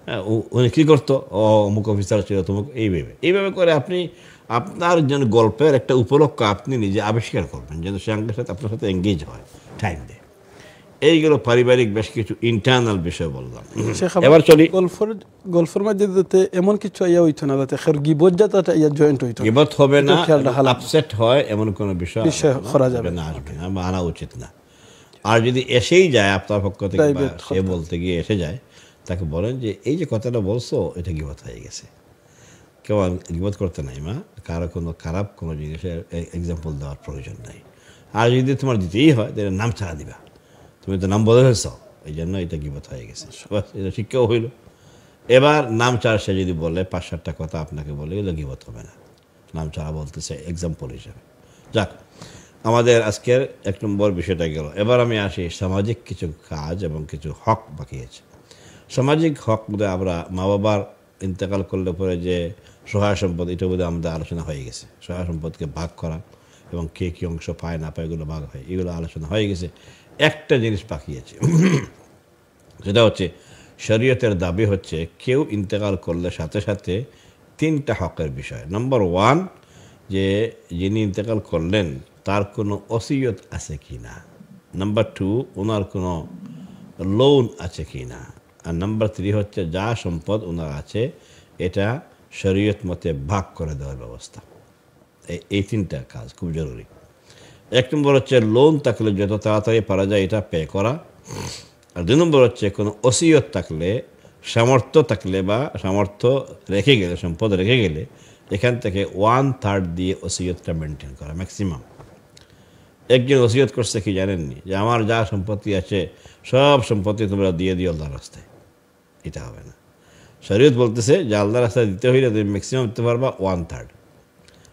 হ্যাঁ উনি কী করতো, ও অমুক অফিসার ছিল তমুক, এইভাবে করে আপনি আপনার যেন গল্পের একটা উপলক্ষ আপনি নিজে আবিষ্কার করবেন, যেন সে সাথে আপনার সাথে এঙ্গেজ হয়, টাইম দেয়। এইগুলো পারিবারিক বেশ কিছু ইন্টারনাল বিষয় বললাম। এবার চলি গল্পের মধ্যে যাতে এমন কিছু ইয়া হইতো না, যাতে খের গিবত যাতে ইয়া জয়েন্ট হইতো না, গিবত হবে না, খেয়াল রাখা লাগবে। আপসেট হয় এমন কোনো বিষয় করা যাবে না, আসবে না, আনা উচিত না। আর যদি এসেই যায় আপনার পক্ষ থেকে বা Private সে কথা। বলতে গিয়ে এসে যায়, তাকে বলেন যে এই যে কথাটা বলছো এটা গিবত হয়ে গেছে, কেউ গিবত করতে নাই মা, কারো কোনো খারাপ কোনো জিনিসের এক্সাম্পল দেওয়ার প্রয়োজন নাই। আর যদি তোমার দিতেই হয় তাহলে নাম ছাড়া দিবা, তুমি তো নাম বলে ফেলছ, এই জন্য এটা গিবত হয়ে গেছে, বাস এটা শিক্ষাও হইল। এবার নাম ছাড়া সে যদি বলে 5-7টা কথা আপনাকে বলে, এগুলো গিবত হবে না, নাম ছাড়া বলতেছে এক্সাম্পল হিসাবে। যাক, আমাদের আজকের 1 নম্বর বিষয়টা গেল। এবার আমি আসি সামাজিক কিছু কাজ এবং কিছু হক বাকি আছে। সামাজিক হক বোধহয় আমরা মা বাবার ইন্তেকাল করলে পরে যে সহায় সম্পদ, এটা বোধহয় আমাদের আলোচনা হয়ে গেছে। সহায় সম্পদকে ভাগ করা এবং কে কী অংশ পায় না পায় এগুলো ভাগ হয়, এগুলো আলোচনা হয়ে গেছে। একটা জিনিস বাকি আছে, সেটা হচ্ছে শরীয়তের দাবি হচ্ছে কেউ ইন্তেকাল করলে সাথে সাথে 3টা হকের বিষয়। নাম্বার 1, যে যিনি ইন্তেকাল করলেন তার কোনো ওসিয়ত আছে কি না। নাম্বার 2, ওনার কোনো লোন আছে কি না। আর নাম্বার 3 হচ্ছে যা সম্পদ ওনার আছে এটা শরীয়ত মতে ভাগ করে দেওয়ার ব্যবস্থা। এই 3টা কাজ খুব জরুরি। 1 নম্বর হচ্ছে লোন থাকলে যত তাড়াতাড়ি পারা যায় এটা পে করা। আর 2 নম্বর হচ্ছে কোনো ওসিয়ত থাকলে, সামর্থ্য থাকলে বা সামর্থ্য রেখে গেলে, সম্পদ রেখে গেলে এখান থেকে 1/3 দিয়ে ওসিয়তটা মেনটেন করা ম্যাক্সিমাম। একজন ওসিয়ত করছে কি জানেননি, যে আমার যা সম্পত্তি আছে সব সম্পত্তি তোমরা দিয়ে দিও আল্লাহর রাস্তায়, এটা হবে না। শরীয়ত বলতেছে যে আল্লাহর রাস্তায় দিতে হইলে তুমি ম্যাক্সিমাম দিতে পারবা 1/3,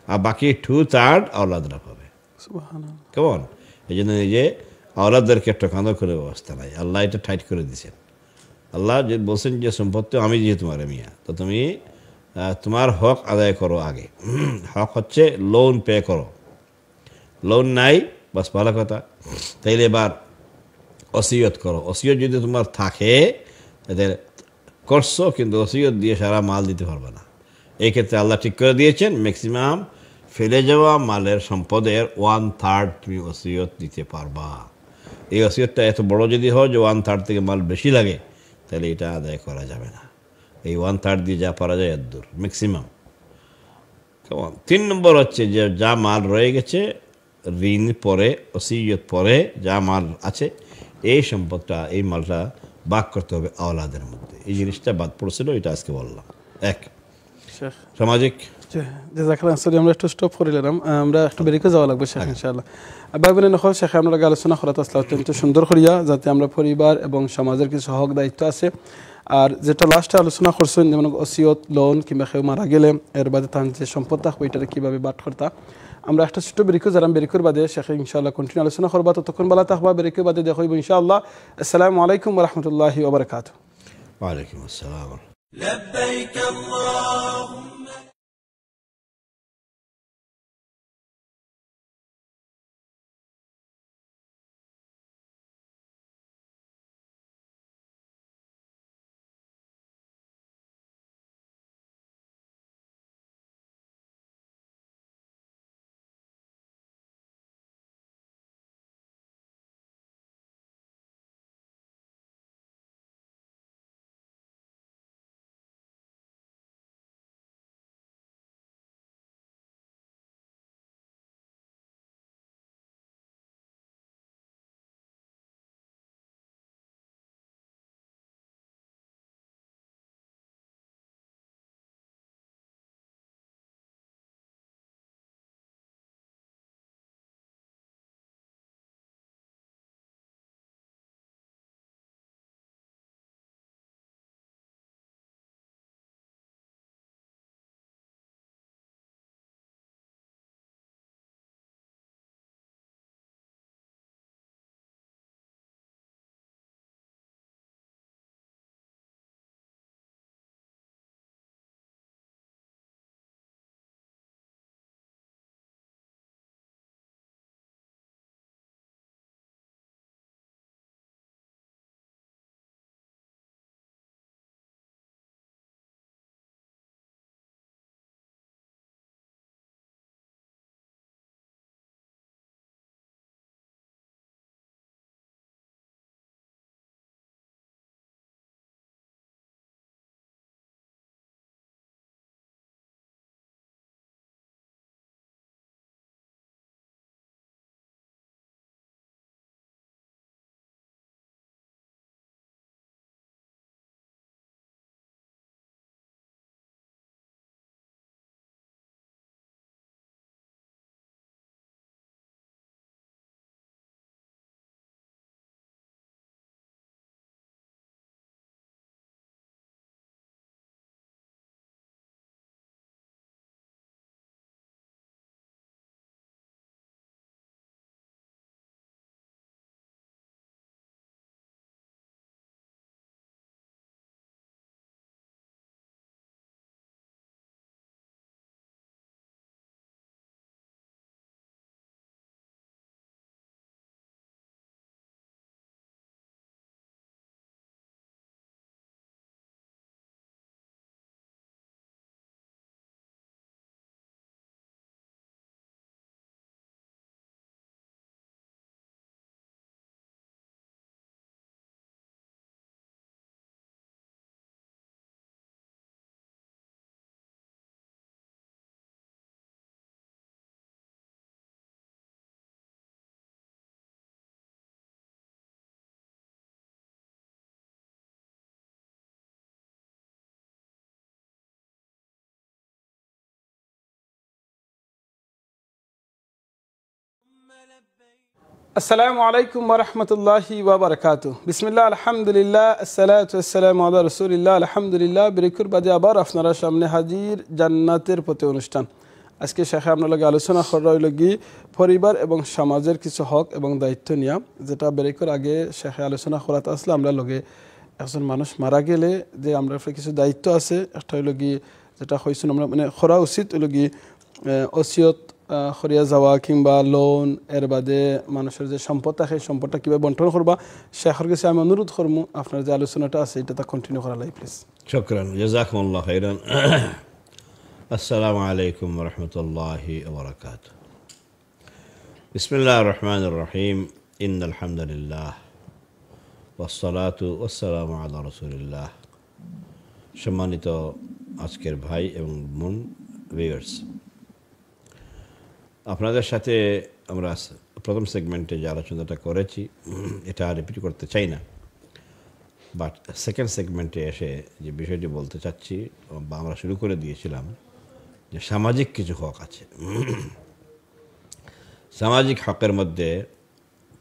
আর বাকি 2/3 আওলাদরা পাবে। সুবহানাল্লাহ। কেমন? এই জন্য নিজে আওলাদদেরকে ঠকানোর কোনো ব্যবস্থা নাই, আল্লাহ এটা টাইট করে দিয়েছেন। আল্লাহ যে বলছেন যে সম্পত্তি আমি দিয়ে তোমার মিয়া, তো তুমি তোমার হক আদায় করো আগে। হক হচ্ছে লোন পে করো, লোন নাই বাস ভালো কথা। তাইলে এবার ওসিয়ত করো। ওসিয়ত যদি তোমার থাকে তাহলে করছো, কিন্তু ওসিয়ত দিয়ে সারা মাল দিতে পারবে না। এই ক্ষেত্রে আল্লাহ ঠিক করে দিয়েছেন ম্যাক্সিমাম ফেলে যাওয়া মালের সম্পদের 1/3 তুমি ওসিয়ত দিতে পারবা। এই ওসিয়তটা এত বড় যদি হয় যে 1/3 থেকে মাল বেশি লাগে, তাহলে এটা আদায় করা যাবে না। এই 1/3 দিয়ে যা পারা যায় এত দূর ম্যাক্সিমাম। কেমন? 3 নম্বর হচ্ছে যে যা মাল রয়ে গেছে, ঋণ পরে, ওসিয়ত পরে যা মাল আছে, এই সম্পদটা, এই মালটা ভাগ করতে হবে আওলাদের মধ্যে। এই জিনিসটা বাদ পড়ছিল, এটা আজকে বললাম। এক, শেখ সামাজিক জাজাকাল্লাহ। সরি আমরা একটু স্টপ করে নিলাম, আমরা একটু বেরিয়ে যাওয়া লাগবে শেখ ইনশাআল্লাহ। ভাই বোনের নখল শেখ আমরা আলোচনা করা আসলে অত্যন্ত সুন্দর করিয়া, যাতে আমরা পরিবার এবং সমাজের কিছু হক দায়িত্ব আছে। আর যেটা লাস্টে আলোচনা করছেন, যেমন ওসিয়ত, লোন কিংবা কেউ মারা গেলে এর বাদে তার যে সম্পদ থাকবে এটাকে কীভাবে বাট করতা, আমরা একটা ছোট্ট বেরিকো যারাম বেরিকোর বাদে শেখ ইনশাআল্লাহ কন্টিনিউ আলোচনা করবা। ততক্ষণ বেলা থাকবা, বেরিকোর বাদে দেখো ইনশাআল্লাহ। আসসালামু আলাইকুম ওয়া রাহমাতুল্লাহি ওয়া বারাকাতুহু। ওয়ালাইকুম আসসালাম। لبيك اللهم আসসালামু আলাইকুম ওয়া রাহমাতুল্লাহি ওয়া বারাকাতুহু। বিসমিল্লাহ, আলহামদুলিল্লাহ, আসসালাতু ওয়াসসালামু আলা রাসূলিল্লাহ, আলহামদুলিল্লাহ। বিরকুর বাদে আবার আপনারা সামনে হাজির জান্নাতের পথে অনুষ্ঠান। আজকে শেখে আপনার লগে আলোচনা করা হইল গি পরিবার এবং সমাজের কিছু হক এবং দায়িত্ব নিয়ে, যেটা বেরেকর আগে শেখে আলোচনা করাতে আসলে আমরা লগে একজন মানুষ মারা গেলে যে আমরা কিছু দায়িত্ব আছে। একটা হইল গি যেটা হয়েছিল আমরা মানে করা উচিত হইল গি ওসিয়ত খরিয়া যাওয়া কিংবা লোন, এর বাদে মানুষের যে সম্পদ থাকে সেই সম্পদটা কীভাবে বন্টন করবা। শেখের কাছে আমি অনুরোধ করবো আপনার যে আলোচনাটা আছে এটা তা কন্টিনিউ করা লাগে প্লিজ। শুকরান, জাযাকুমুল্লাহ খাইরান। আসসালামু আলাইকুম ওয়া রাহমাতুল্লাহি ওয়া বারাকাতুহু। বিসমিল্লাহির রহমানির রহিম। ইন্নাল হামদুলিল্লাহ ওয়াসসালাতু ওয়াসসালামু আলা রাসূলিল্লাহ। সম্মানিত আজকের ভাই এবং বোন ভিউয়ার্স, আপনাদের সাথে আমরা প্রথম সেগমেন্টে যে আলোচনাটা করেছি এটা রিপিট করতে চাই না, বাট সেকেন্ড সেগমেন্টে এসে যে বিষয়টি বলতে চাচ্ছি বা আমরা শুরু করে দিয়েছিলাম যে সামাজিক কিছু হক আছে। সামাজিক হকের মধ্যে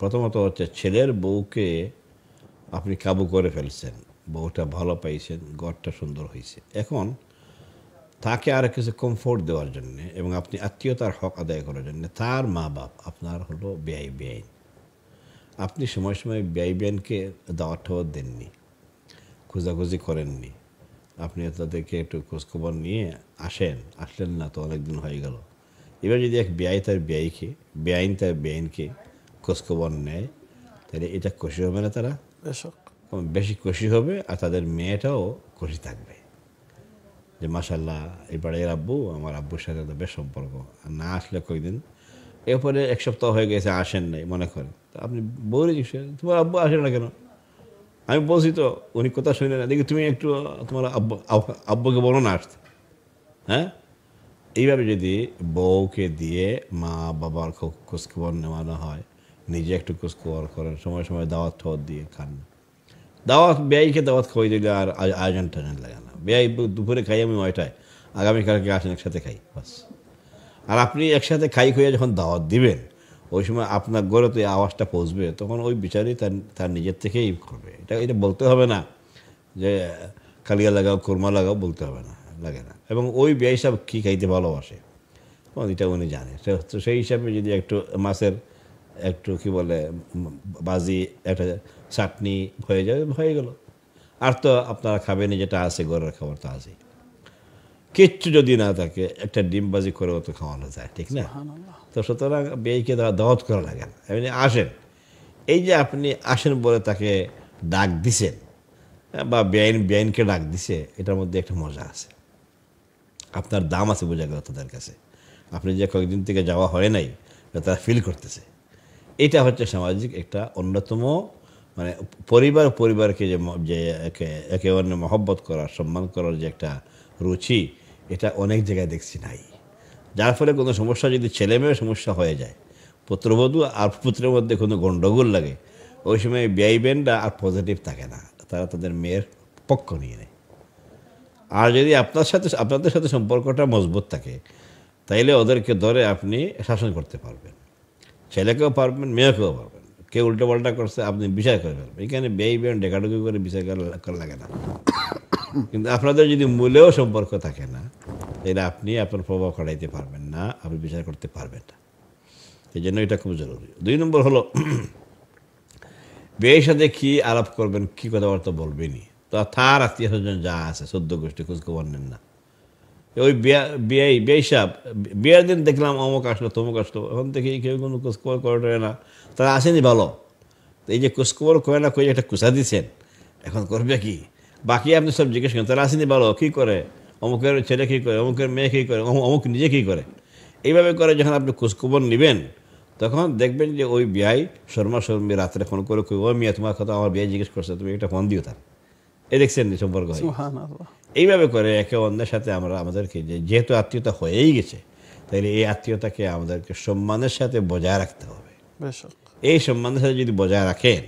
প্রথমত হচ্ছে ছেলের বউকে আপনি কাবু করে ফেলছেন, বউটা ভালো পাইছেন, ঘরটা সুন্দর হয়েছে, এখন তাকে আর কিছু কমফোর্ট দেওয়ার জন্যে এবং আপনি আত্মীয়তার হক আদায় করার জন্য তার মা বাপ আপনার হলো বেআই বেআইন। আপনি সময় সময় বেআই বেআইনকে দাওয়াত টাওয়াত দেননি, খোঁজাখুঁজি করেননি, আপনি তাদেরকে একটু খোঁজখবর নিয়ে আসলেন না তো অনেক দিন হয়ে গেল। এবার যদি এক বেআই তার বেআইকে, বেআইন তার বেআইনকে খোঁজখবর নেয়, তাহলে এটা খুশি হবে না? তারা বেশি খুশি হবে আর তাদের মেয়েটাও খুশি থাকবে যে মাশাল্লাহ এই বাড়ির আব্বু আমার আব্বুর সাথে তো বেশ সম্পর্ক। আর না আসলে কয়েকদিন, এরপরে এক সপ্তাহ হয়ে গেছে আসেন নাই, মনে করেন, তো আপনি বলে জিজ্ঞেস তোমার আব্বু আসেন না কেন? আমি বলছি তো, উনি কথা শুনে না, দেখি তুমি একটু তোমার আব্বুকে বলো না আসতে। হ্যাঁ, এইভাবে যদি বউকে দিয়ে মা বাবার খোঁজখবর নেওয়ানো হয়, নিজে একটু খোঁজখবর করেন, সময় সময় দাওয়াত ঠাওয়াত দিয়ে খান। দাওয়াত বেআইকে দাওয়াত খাওয়াই দিলে আর আয়োজন টাজন লাগে না। বেআই দুপুরে খাই আমি 9টায়, আগামীকালকে আসেন একসাথে খাই, বাস। আর আপনি একসাথে খাই খাইয়ে যখন দাওয়াত দিবেন, ওই সময় আপনার ঘরে তো এই আওয়াজটা পৌঁছবে, তখন ওই বিচারই তার নিজের থেকেই করবে। এটা বলতে হবে না যে কালিয়া লাগাও কোরমা লাগাও, বলতে হবে না, লাগে না। এবং ওই বেআই সাহেব কী খাইতে ভালোবাসে এটা উনি জানে। তো সেই হিসাবে যদি একটু মাছের একটু কি বলে বাজি, একটা চাটনি হয়ে যাবে, হয়ে গেল। আর তো আপনারা খাবেন যেটা আছে, ঘরের খাবার তো আছেই। কিচ্ছু যদি না থাকে একটা ডিম বাজি করেও তো খাওয়ানো যায়, ঠিক না? তো সুতরাং বেআইকে দাওয়াত করা লাগে না, এমনি আসেন। এই যে আপনি আসেন বলে তাকে ডাক দিছেন বা বেআইনকে ডাক দিছে, এটার মধ্যে একটা মজা আছে, আপনার দাম আছে বোঝা গেল তাদের কাছে। আপনি যে কয়েকদিন থেকে যাওয়া হয় নাই, তারা ফিল করতেছে। এটা হচ্ছে সামাজিক একটা অন্যতম, মানে পরিবারকে যে একে অন্যের মহব্বত করার, সম্মান করার যে একটা রুচি, এটা অনেক জায়গায় দেখছি নাই। যার ফলে কোনো সমস্যা যদি ছেলে মেয়ের সমস্যা হয়ে যায়, পুত্রবধূ আর পুত্রের মধ্যে কোনো গণ্ডগোল লাগে, ওই সময় বেআই বেনরা আর পজিটিভ থাকে না, তারা তাদের মেয়ের পক্ষ নিয়ে নেয়। আর যদি আপনাদের সাথে সম্পর্কটা মজবুত থাকে, তাইলে ওদেরকে ধরে আপনি শাসন করতে পারবেন, ছেলেকেও পারবেন, মেয়েকেও পারবেন। কেউ উল্টো পাল্টা করছে আপনি বিচার করে ফেলবেন। এখানে বেআই বেন ডেকাডুকি করে বিচার করা লাগে না। কিন্তু আপনাদের যদি মূলেও সম্পর্ক থাকে না, তাহলে আপনি আপনার প্রভাব খাটাইতে পারবেন না, আপনি বিচার করতে পারবেন না। এই জন্য এটা খুব জরুরি। 2 নম্বর হলো বেআইয়ের সাথে কী আলাপ করবেন, কী কথাবার্তা বলবেনই, তো তার আত্মীয় স্বজন যা আছে 14 গোষ্ঠী খোঁজখবর নেন না। ওই বেআই সাহেব বিয়ের দিন দেখলাম অমুক আসলো তমুক আসলো, এখন দেখি কেউ কোনো খোঁজখবর করে না, তারা আসেনি ভালো। তো এই যে খোঁজখবর করে না, করে একটা কুসা দিচ্ছেন, এখন করবে কি? বাকি আপনি সব জিজ্ঞেস করেন, তারা আসেনি ভালো, কী করে, অমুকের ছেলে কী করে, অমুকের মেয়ে কী করে, অমুক নিজে কী করে। এইভাবে করে যখন আপনি খোঁজখবর নেবেন, তখন দেখবেন যে ওই বিয়াই শর্মী রাত্রে ফোন করে ও মিয়া তোমার কথা আমার বিয়ে জিজ্ঞেস করছে, তুমি একটা ফোন দিও তার। এই দেখছেন সম্পর্ক হয়। এইভাবে করে একে অন্যের সাথে আমাদেরকে যেহেতু আত্মীয়তা হয়েই গেছে, তাইলে এই আত্মীয়তাকে আমাদেরকে সম্মানের সাথে বজায় রাখতে হবে। এই সম্মানের সাথে যদি বজায় রাখেন,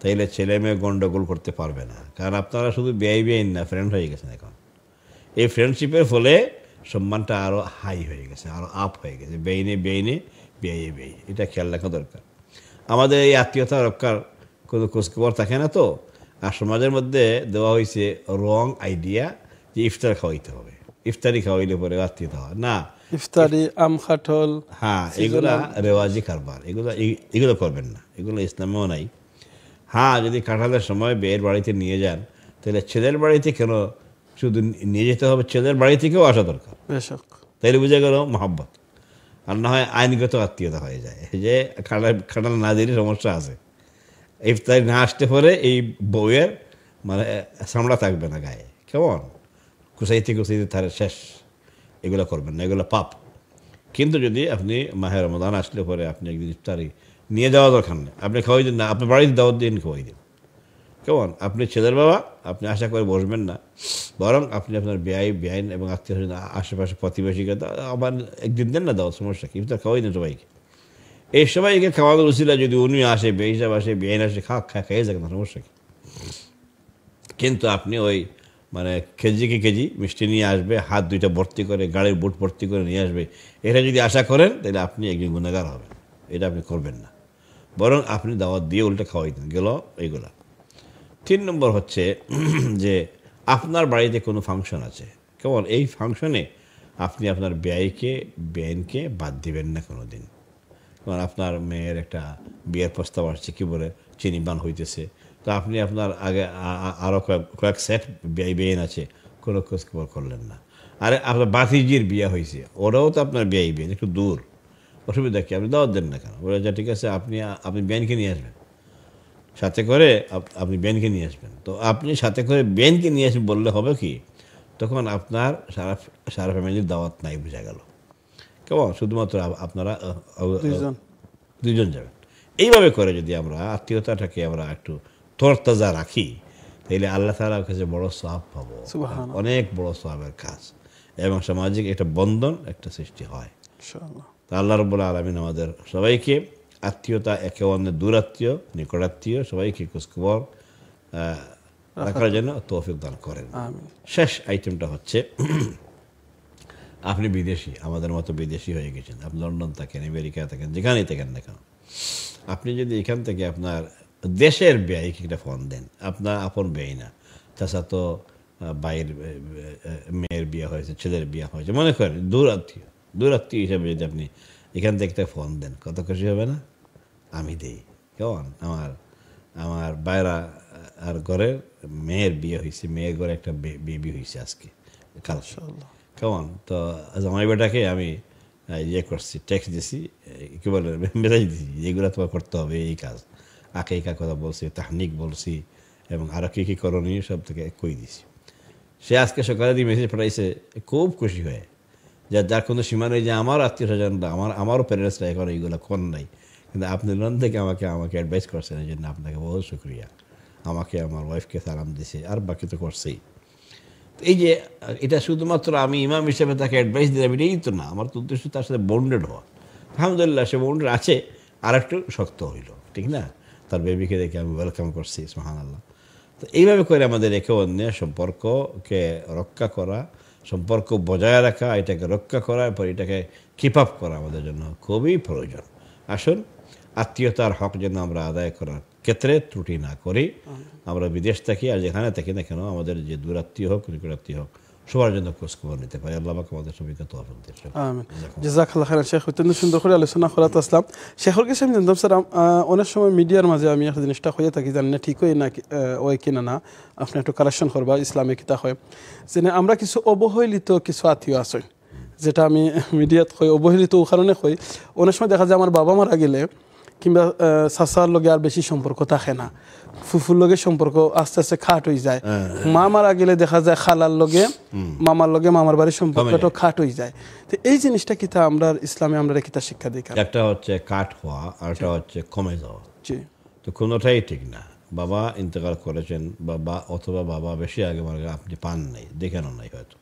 তাইলে ছেলে মেয়ে গন্ডগোল করতে পারবে না। কারণ আপনারা শুধু বেআইন না, ফ্রেন্ড হয়ে গেছেন এখন। এই ফ্রেন্ডশিপের ফলে সম্মানটা আরও হাই হয়ে গেছে, আরও আপ হয়ে গেছে। বেআইনে বেআই, এটা খেয়াল রাখা দরকার। আমাদের এই আত্মীয়তা রক্ষার কোনো খোঁজখবর থাকে না তো। আর সমাজের মধ্যে দেওয়া হয়েছে রং আইডিয়া যে ইফতার খাওয়াইতে হবে, ইফতারি খাওয়াইলে পরে আত্মীয়তা হয় না, ইফতারি আম খাটল। হ্যাঁ এগুলা রেওয়াজি কারবার, এগুলো করবেন না, এগুলো ইসলামেও নাই। হ্যাঁ যদি কাঁঠালের সময় বিয়ের বাড়িতে নিয়ে যান তাহলে ছেলের বাড়িতে কেন শুধু নিয়ে যেতে হবে, ছেলের বাড়ি থেকেও আসা দরকার, তাইলে বুঝে গেল মহব্বত। আর না হয় আইনগত আত্মীয়তা হয়ে যায় যে কাঁঠাল না দিলে সমস্যা আছে, ইফতারি না আসতে পরে এই বউয়ের মানে চামড়া থাকবে না গায়ে, কেমন কুচাইতে তার শেষ। এগুলো করবেন না, এগুলো পাপ। কিন্তু যদি আপনি মাহে রমজান আসলে পরে আপনি একদিন ইফতারি নিয়ে যাওয়া দরকার নেই, আপনি খাওয়াই দিন না, আপনি বাড়িতে দাওয়াত দিন, খাওয়াই দিন, কেমন। আপনি ছেলের বাবা, আপনি আশা করে বসবেন না, বরং আপনি আপনার বেআইন এবং আত্মীয় স্বজন আশেপাশে প্রতিবেশীকে আবার একদিন দেন না দাওয়াত, সমস্যা কি, ইফতার খাওয়াই দেন সবাইকে। এই সবাইকে খাওয়ানোর উচিলা যদি উনি আসে, বে হিসাব আসে, বেআইন আসে, খেয়ে যাক না, সমস্যা কি। কিন্তু আপনি ওই মানে কেজি মিষ্টি নিয়ে আসবে, হাত দুইটা ভর্তি করে, গাড়ির বুট ভর্তি করে নিয়ে আসবে, এটা যদি আশা করেন তাহলে আপনি একজন গুণাগার হবেন। এটা আপনি করবেন না, বরং আপনি দাওয়াত দিয়ে উল্টে খাওয়াই দেন গেল এইগুলা। 3 নম্বর হচ্ছে যে আপনার বাড়িতে কোনো ফাংশন আছে, কেমন এই ফাংশনে আপনি আপনার বেআইনকে বাদ দিবেন না কোনো দিন। কারণ আপনার মেয়ের একটা বিয়ের প্রস্তাব আসছে, কী বলে চিনি বান হইতেছে, তো আপনি আপনার আগে আরও কয়েক সেট বেআইন আছে, কোনো খোঁজখবর করলেন না। আরে আপনার বাতিজির বিয়ে হয়েছে, ওরাও তো আপনার বেআইন, একটু দূর, অসুবিধা কি, আপনি দাওয়াত দেন না কেন? বলে যা ঠিক আছে, আপনি বেআইনকে নিয়ে আসবেন, সাথে করে আপনি বেআইনকে নিয়ে আসবেন। তো আপনি সাথে করে বেআইনকে নিয়ে আসবেন বললে হবে কি, তখন আপনার সারা ফ্যামিলির দাওয়াত নাই, বোঝা গেল, কেমন। শুধুমাত্র আপনারা দুইজন যাবেন। এইভাবে করে যদি আমরা আত্মীয়তাটাকে আমরা একটু তরতাজা রাখি, তাহলে আল্লাহ তাআলার কাছে বড় সওয়াব পাবো, অনেক বড় সওয়াবের কাজ, এবং সামাজিক একটা বন্ধন একটা সৃষ্টি হয় ইনশাআল্লাহ। তা আল্লাহ রাব্বুল আলামিন আমাদের সবাইকে আত্মীয়তা, একে অন্যের দূরাত্মীয় নিকটাত্মীয় সবাইকে খোঁজখবর রাখার জন্য তৌফিক দান করেন। শেষ আইটেমটা হচ্ছে, আপনি বিদেশি, আমাদের মতো বিদেশি হয়ে গেছেন, আপনি লন্ডন থাকেন, আমেরিকা থাকেন, যেখানেই থাকেন না কেন, আপনি যদি এখান থেকে আপনার দেশের বেআইকে একটা ফোন দেন, আপনার আপন বেআই না, তাছাড়া তো বাইরের মেয়ের বিয়ে হয়েছে, ছেলের বিয়ে হয়েছে, মনে করেন দূরাত্মীয় হিসাবে যদি আপনি এখান থেকে একটা ফোন দেন, কত খুশি হবে না? আমি দিই, কেমন আমার বাইরা আর ঘরের মেয়ের বিয়ে হয়েছে, মেয়ের ঘরে একটা বেবি হয়েছে আজকে কাল, কেমন। তো জামাই বেটাকে আমি ইয়ে করছি, টেক্সট দিছি, কী বলে মেসেজ দিছি, এগুলো তোমার করতে হবে, এই কাজ, আকিকা কথা বলছি, তাহনিক বলছি, এবং আরও কী করণীয় সব থেকে কই দিছি। সে আজকে সকালে দিয়ে মেসেজ পাঠাইছে খুব খুশি হয়ে, যার কোনো সীমা নেই, যে আমার আত্মীয় স্বজনরা, আমারও প্যারেন্টসরা এখন এইগুলো কোন নাই, কিন্তু আপনি লোন থেকে আমাকে অ্যাডভাইস করছেন, এই জন্য আপনাকে বহু শুক্রিয়া। আমাকে আমার ওয়াইফকে সালাম দিছে, আর বাকি তো করছেই। এই যে এটা শুধুমাত্র আমি ইমাম হিসেবে তাকে অ্যাডভাইস দিলাম, এটাই তো না, আমার তো উদ্দেশ্য তার সাথে বন্ডেড হওয়া। আলহামদুলিল্লাহ সে বন্ডেড আছে, আর একটু শক্ত হইল, ঠিক না? তার বেবিকে দেখে আমি ওয়েলকাম করছি, সুবহানাল্লাহ। তো এইভাবে করে আমাদের একে অন্যের সম্পর্ককে রক্ষা করা, সম্পর্ক বজায় রাখা, এটাকে রক্ষা করা, এরপর এটাকে কিপ আপ করা আমাদের জন্য খুবই প্রয়োজন। আসুন আত্মীয়তার হক যেন আমরা আদায় করার ক্ষেত্রে ত্রুটি না করি। আমরা বিদেশ থাকি আর যেখানে থাকি না কেন, আমাদের যে দূরাত্মীয় হোক নিকটাত্মীয় হোক, সবার জন্য খোঁজখবর নিতে পারি। আল্লাহ পাক আমাদের সবাইকে তৌফিক দেন। আমিন। জাযাকাল্লাহ খাইরান শেখ, অত্যন্ত সুন্দর করে আলোচনা করাতে আসলাম। শেখর কাছে আমি জানতাম স্যার, অনেক সময় মিডিয়ার মাঝে আমি একটা জিনিসটা হয়ে থাকি, জানি না ঠিক হয় না ওই কিনা না, আপনি একটু কারেকশন করবা, ইসলামে কিতা হয় যে আমরা কিছু অবহেলিত কিছু আত্মীয় আছে, যেটা আমি মিডিয়াত হই অবহেলিত ও কারণে হই। অনেক সময় দেখা যায় আমার বাবা মারা গেলে কিংবা চাচার লগে আর বেশি সম্পর্ক থাকে না, ফুফুর লগে সম্পর্ক আস্তে আস্তে খাট হয়ে যায়। মা মারা গেলে দেখা যায় খালার লগে মামার লগে মামার বাড়ির সম্পর্কটা খাট হয়ে যায়। তো এই জিনিসটা কিতা আমরা ইসলামে আমরা কিতা শিক্ষা দিই? একটা হচ্ছে কাট হওয়া, আর একটা হচ্ছে কমে যাওয়া। তো কোনোটাই ঠিক না। বাবা ইন্তেকাল করেছেন, বাবা অথবা বাবা বেশি আগে মারা গেলে, আপনি পান নাই, দেখানো নাই, হয়তো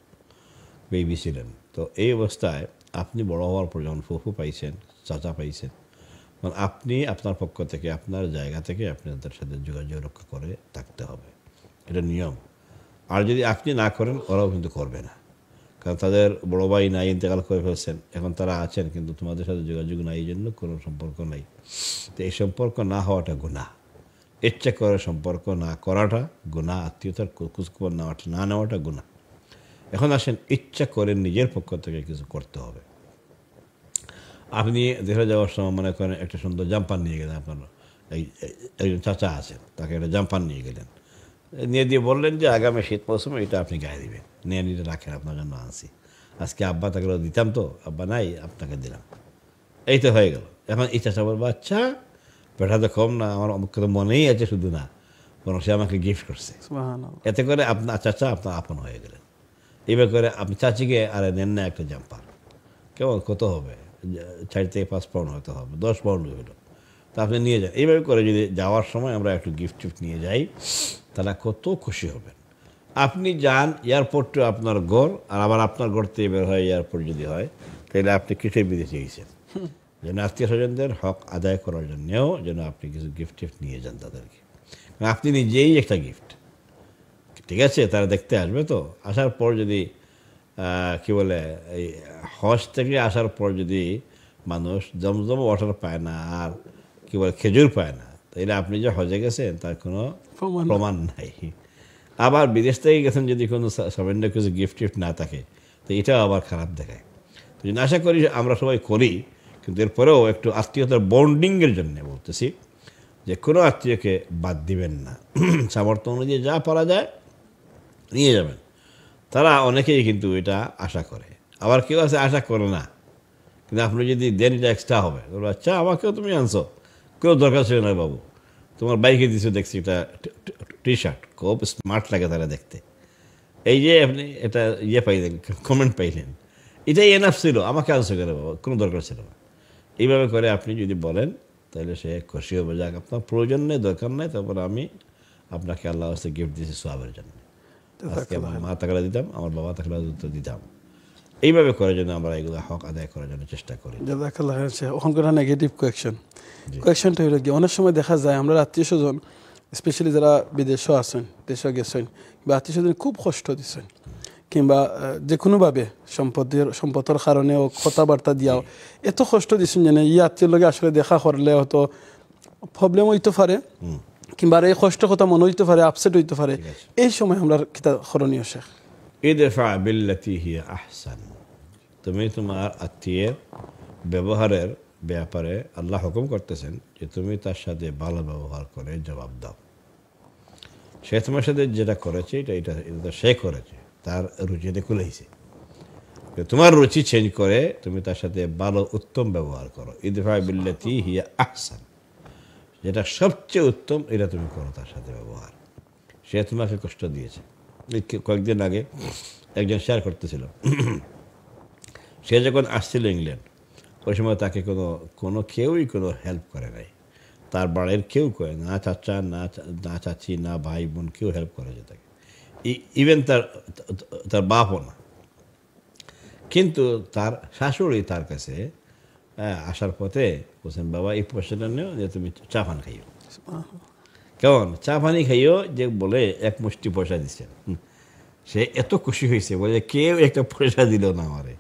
বেবি ছিলেন। তো এই অবস্থায় আপনি বড় হওয়ার পর যখন ফুফু পাইছেন, চাচা পাইছেন, আপনি আপনার পক্ষ থেকে, আপনার জায়গা থেকে আপনি তাদের সাথে যোগাযোগ রক্ষা করে থাকতে হবে, এটা নিয়ম। আর যদি আপনি না করেন, ওরাও কিন্তু করবে না। কারণ তাদের বড় ভাই নাই, ইন্তেকাল করে ফেলছেন, এখন তারা আছেন কিন্তু তোমাদের সাথে যোগাযোগ নাই, এই জন্য কোনো সম্পর্ক নাই। তো এই সম্পর্ক না হওয়াটা গুনাহ, ইচ্ছা করে সম্পর্ক না করাটা গুনাহ, আত্মীয়তার খোঁজখবর না নেওয়াটা গুনাহ। এখন আসেন ইচ্ছা করে নিজের পক্ষ থেকে কিছু করতে হবে। আপনি দেখে যাওয়ার সময় মনে করেন একটা সুন্দর জাম্পার নিয়ে গেলেন, আপনার একজন চাচা আছেন, তাকে একটা জাম্পার নিয়ে গেলেন, নিয়ে দিয়ে বললেন যে আগামী শীত মৌসুমে এটা আপনি গায়ে দিবেন, নিয়ে নিয়ে রাখেন, আপনার জন্য আনছি, আজকে আব্বা তাকে দিতাম তো, আব্বা নাই আপনাকে দিলাম, এই তো হয়ে গেল। এখন এই চাচা বলবো আচ্ছা বেটা তো কম না, আমার অমুক তো মনেই আছে, শুধু না বরং সে আমাকে গিফট করছে। এতে করে আপনার চাচা আপনার আপন হয়ে গেলেন। এইভাবে করে আপনি চাচিকে আরে নেন না একটা জাম্পার, কেমন কত হবে, 4 থেকে 5 পাউন্ড হয়তো হবে, 10 পাউন্ড হইল, তা আপনি নিয়ে যান। এইভাবে করে যদি যাওয়ার সময় আমরা একটু গিফট নিয়ে যাই, তারা কত খুশি হবেন। আপনি যান এয়ারপোর্ট টু আপনার ঘর, আর আবার আপনার ঘর থেকে বের হয় এয়ারপোর্ট যদি হয়, তাহলে আপনি কিছুই বিদেশে গেছেন। যেন আত্মীয় স্বজনদের হক আদায় করার জন্যেও যেন আপনি কিছু গিফট নিয়ে যান তাদেরকে, কারণ আপনি নিজেই একটা গিফট। ঠিক আছে, তারা দেখতে আসবে, তো আসার পর যদি কি বলে এই হজ থেকে আসার পর যদি মানুষ জমজম ওয়াটার পায় না আর কি বলে খেজুর পায় না, তাইলে আপনি যে হজে গেছেন তার কোনো প্রমাণ নাই। আবার বিদেশ থেকে গেছেন যদি কোনো সামান্য কিছু গিফট না থাকে, তো এটাও আবার খারাপ দেখায়। তো আশা করি আমরা সবাই করি, কিন্তু এরপরেও একটু আত্মীয়তার বন্ডিংয়ের জন্য বলতেছি যে কোনো আত্মীয়কে বাদ দিবেন না, সামর্থ্য অনুযায়ী যা পারা যায় নিয়ে যাবেন। তারা অনেকেই কিন্তু এটা আশা করে, আবার কেউ আছে আশা করে না, কিন্তু আপনি যদি দেন এটা এক্সট্রা হবে, আচ্ছা আমাকেও তুমি আনছো, কেউ দরকার ছিল না বাবু, তোমার বাইকে দিছো দেখছি এটা টি শার্ট, খুব স্মার্ট লাগে তারা দেখতে, এই যে আপনি এটা ইয়ে পাইলেন, কমেন্ট পাইলেন, এটাই এনাফ ছিল, আমাকে আনছো কেন বাবা, কোনো দরকার ছিল না। এইভাবে করে আপনি যদি বলেন তাহলে সে খুশি হবে, যাক আপনার প্রয়োজন নেই, দরকার নেই, তারপর আমি আপনাকে আল্লাহ হস্তে গিফট দিয়েছি সোয়াবের জন্য, আজকে আমার মা টাকাটা দিতাম, আমার বাবা টাকাটা দিতাম। এইভাবে করার জন্য আমরা এগুলো হক আদায় করার জন্য চেষ্টা করি। ওখানকার নেগেটিভ কোয়েকশনটা হইল কি, অনেক সময় দেখা যায় আমরা আত্মীয় স্বজন স্পেশালি যারা বিদেশও আছেন, দেশে গেছেন, বা আত্মীয় স্বজন খুব কষ্ট দিচ্ছেন, কিংবা যে কোনোভাবে সম্পদের কারণেও কথাবার্তা দিয়াও এত কষ্ট দিচ্ছেন যেন এই আত্মীয় লগে আসলে দেখা করলে হয়তো প্রবলেম হইতে পারে, কিংবা এই কষ্ট কথা মনে হইতে পারে, আপসেট হইতে পারে। এই সময় আমরা কিতা করণীয় শেখ? ইদফা বিল্লাতি হিয়া আহসান, তুমি তোমার আত্মীয়ের ব্যবহারের ব্যাপারে আল্লাহ হুকুম করতেছেন যে তুমি তার সাথে ভালো ব্যবহার করে জবাব দাও। সে তোমার সাথে যেটা করেছে এটা সে করেছে, তার রুচিতে কুলাইছে, তোমার রুচি চেঞ্জ করে তুমি তার সাথে ভালো উত্তম ব্যবহার করো। ইদফা বিল্লাতি হিয়া আহসান, যেটা সবচেয়ে উত্তম এটা তুমি করো তার সাথে ব্যবহার। সে তোমাকে কষ্ট দিয়েছে। কয়েকদিন আগে একজন শেয়ার করতেছিল, সে যখন আসছিল ইংল্যান্ড, ওই সময় তাকে কোনো কেউই কোনো হেল্প করে নাই, তার বাড়ির কেউ করে না, চাচা না চাচি না ভাই বোন কেউ হেল্প করে যে তাকে, ইভেন তার বাপও না। কিন্তু তার শাশুড়ি তার কাছে আসার পথে বলছেন, বাবা এই পয়সাটা নেও যে তুমি চা পান খাইও। কেমন চা পানি খাইও যে বলে এক মুষ্টি পয়সা দিচ্ছেন, সে এত খুশি হয়েছে, বলে কেউ একটা পয়সা দিল না আমারে।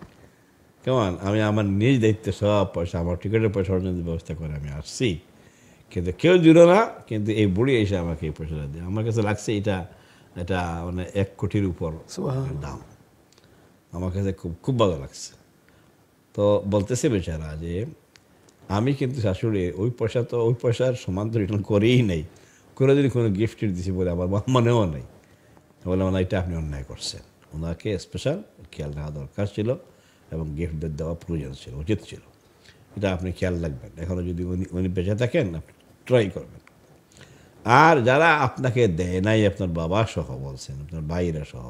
কেমন আমি আমার নিজ দায়িত্বে সব পয়সা, আমার টিকিটের পয়সা ব্যবস্থা করে আমি আসছি, কিন্তু কেউ দিল না, কিন্তু এই বুড়ি এসে আমাকে এই পয়সাটা দিয়ে, আমার কাছে লাগছে এটা মানে 1 কোটির উপর দাম, আমার কাছে খুব ভালো লাগছে। তো বলতেছে বেচারা যে আমি কিন্তু শাশুড়ি ওই পয়সার সমান তো রিটার্ন করেই নেই, কোনোদিন কোনো গিফট দিছি বলে আমার মনেও নেই। বলে না, এটা আপনি অন্যায় করছেন, ওনাকে স্পেশাল খেয়াল রাখা দরকার ছিল এবং গিফট দেওয়া প্রয়োজন ছিল, উচিত ছিল, এটা আপনি খেয়াল রাখবেন। এখনও যদি উনি বেঁচে থাকেন আপনি ট্রাই করবেন। আর যারা আপনাকে দেয় নাই, আপনার বাবা সহ বলছেন, আপনার ভাইরা সহ,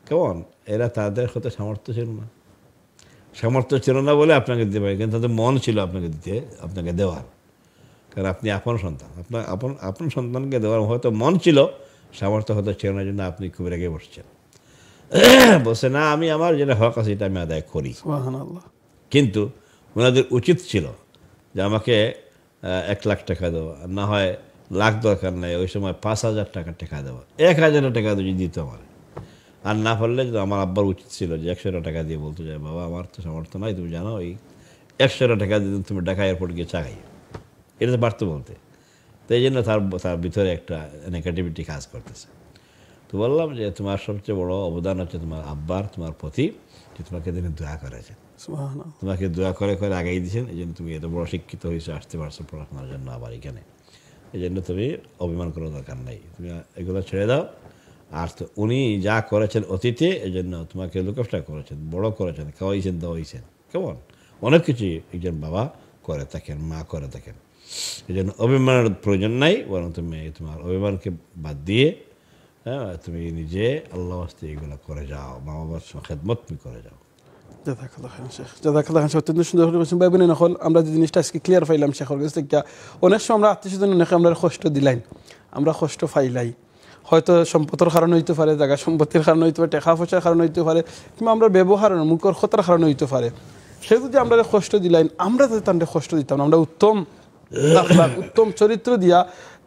কেমন এরা তাদের হতে সামর্থ্য ছিল না বলে আপনাকে দিতে পারে, কিন্তু তাদের মন ছিল আপনাকে দেওয়ার, কারণ আপনি আপন সন্তান, আপন সন্তানকে দেওয়ার হয়তো মন ছিল, সামর্থ্য হয়তো ছিল না, জন্য আপনি খুব রেগে বসছেন, বলছে না আমি আমার যেটা হক আছে এটা আমি আদায় করি। কিন্তু ওনাদের উচিত ছিল যে আমাকে 1 লাখ টাকা দেওয়া, না হয় লাখ দরকার নাই, ওই সময় 5,000 টাকা দেওয়া, 1,000 টাকা যদি দিত আমার, আর না পারলে যদি আমার আব্বার উচিত ছিল যে 100 টাকা দিয়ে বলতে যায়, বাবা আমার তো সামর্থ্য নাই, তুমি জানো এই 100 টাকা দিয়ে তুমি ঢাকা এয়ারপোর্ট গিয়ে চা খাই, এটা তো পারতো বলতে। তো এই জন্য তার ভিতরে একটা নেগেটিভিটি কাজ করতেছে। তো বললাম যে তোমার সবচেয়ে বড় অবদান হচ্ছে তোমার আব্বার তোমার প্রতি, যে তোমাকে দিনে দোয়া করেছেন, তোমাকে দোয়া করে করে আগাই দিয়েছেন, এই জন্য তুমি এত বড় শিক্ষিত হয়েছো, আসতে পারছো পড়াশোনার জন্য আবার এখানে। এই জন্য তুমি অভিমান করার দরকার নাই, তুমি এগুলো ছেড়ে দাও। আর তো উনি যা করেছেন অতীতে, এই জন্য তোমাকে লোকসটা করেছেন, বড় করেছেন, খাওয়াইছেন, দাওয়াইছেন, কেমন অনেক কিছু একজন বাবা করে থাকেন, মা করে থাকেন। এই জন্য অভিমানের প্রয়োজন নাই, বরং তুমি তোমার অভিমানকে বাদ দিয়ে তুমি নিজে আল্লাহ আস্তে এগুলো করে যাও, মা বাবার খেদমত তুমি করে যাও। অত্যন্ত সুন্দর বলছেন ভাই বোনেরা। আমরা যে জিনিসটা আজকে ক্লিয়ার পাইলাম শেখর কাছ থেকে, অনেক সময় আমরা আত্মীয় স্বজন অনেকে আমরা কষ্ট দিলাই, আমরা কষ্ট পাইলাই, হয়তো সম্পদের কারণে হইতে পারে, জায়গা সম্পত্তির কারণে হইতে পারে, টাকা পয়সার কারণে হইতে পারে, কিংবা আমরা ব্যবহার মুখর খতরার কারণে হইতে পারে। সে যদি আমরা কষ্ট দিলাই, আমরা যদি তাদের কষ্ট দিতাম, আমরা উত্তম উত্তম চরিত্র দিয়া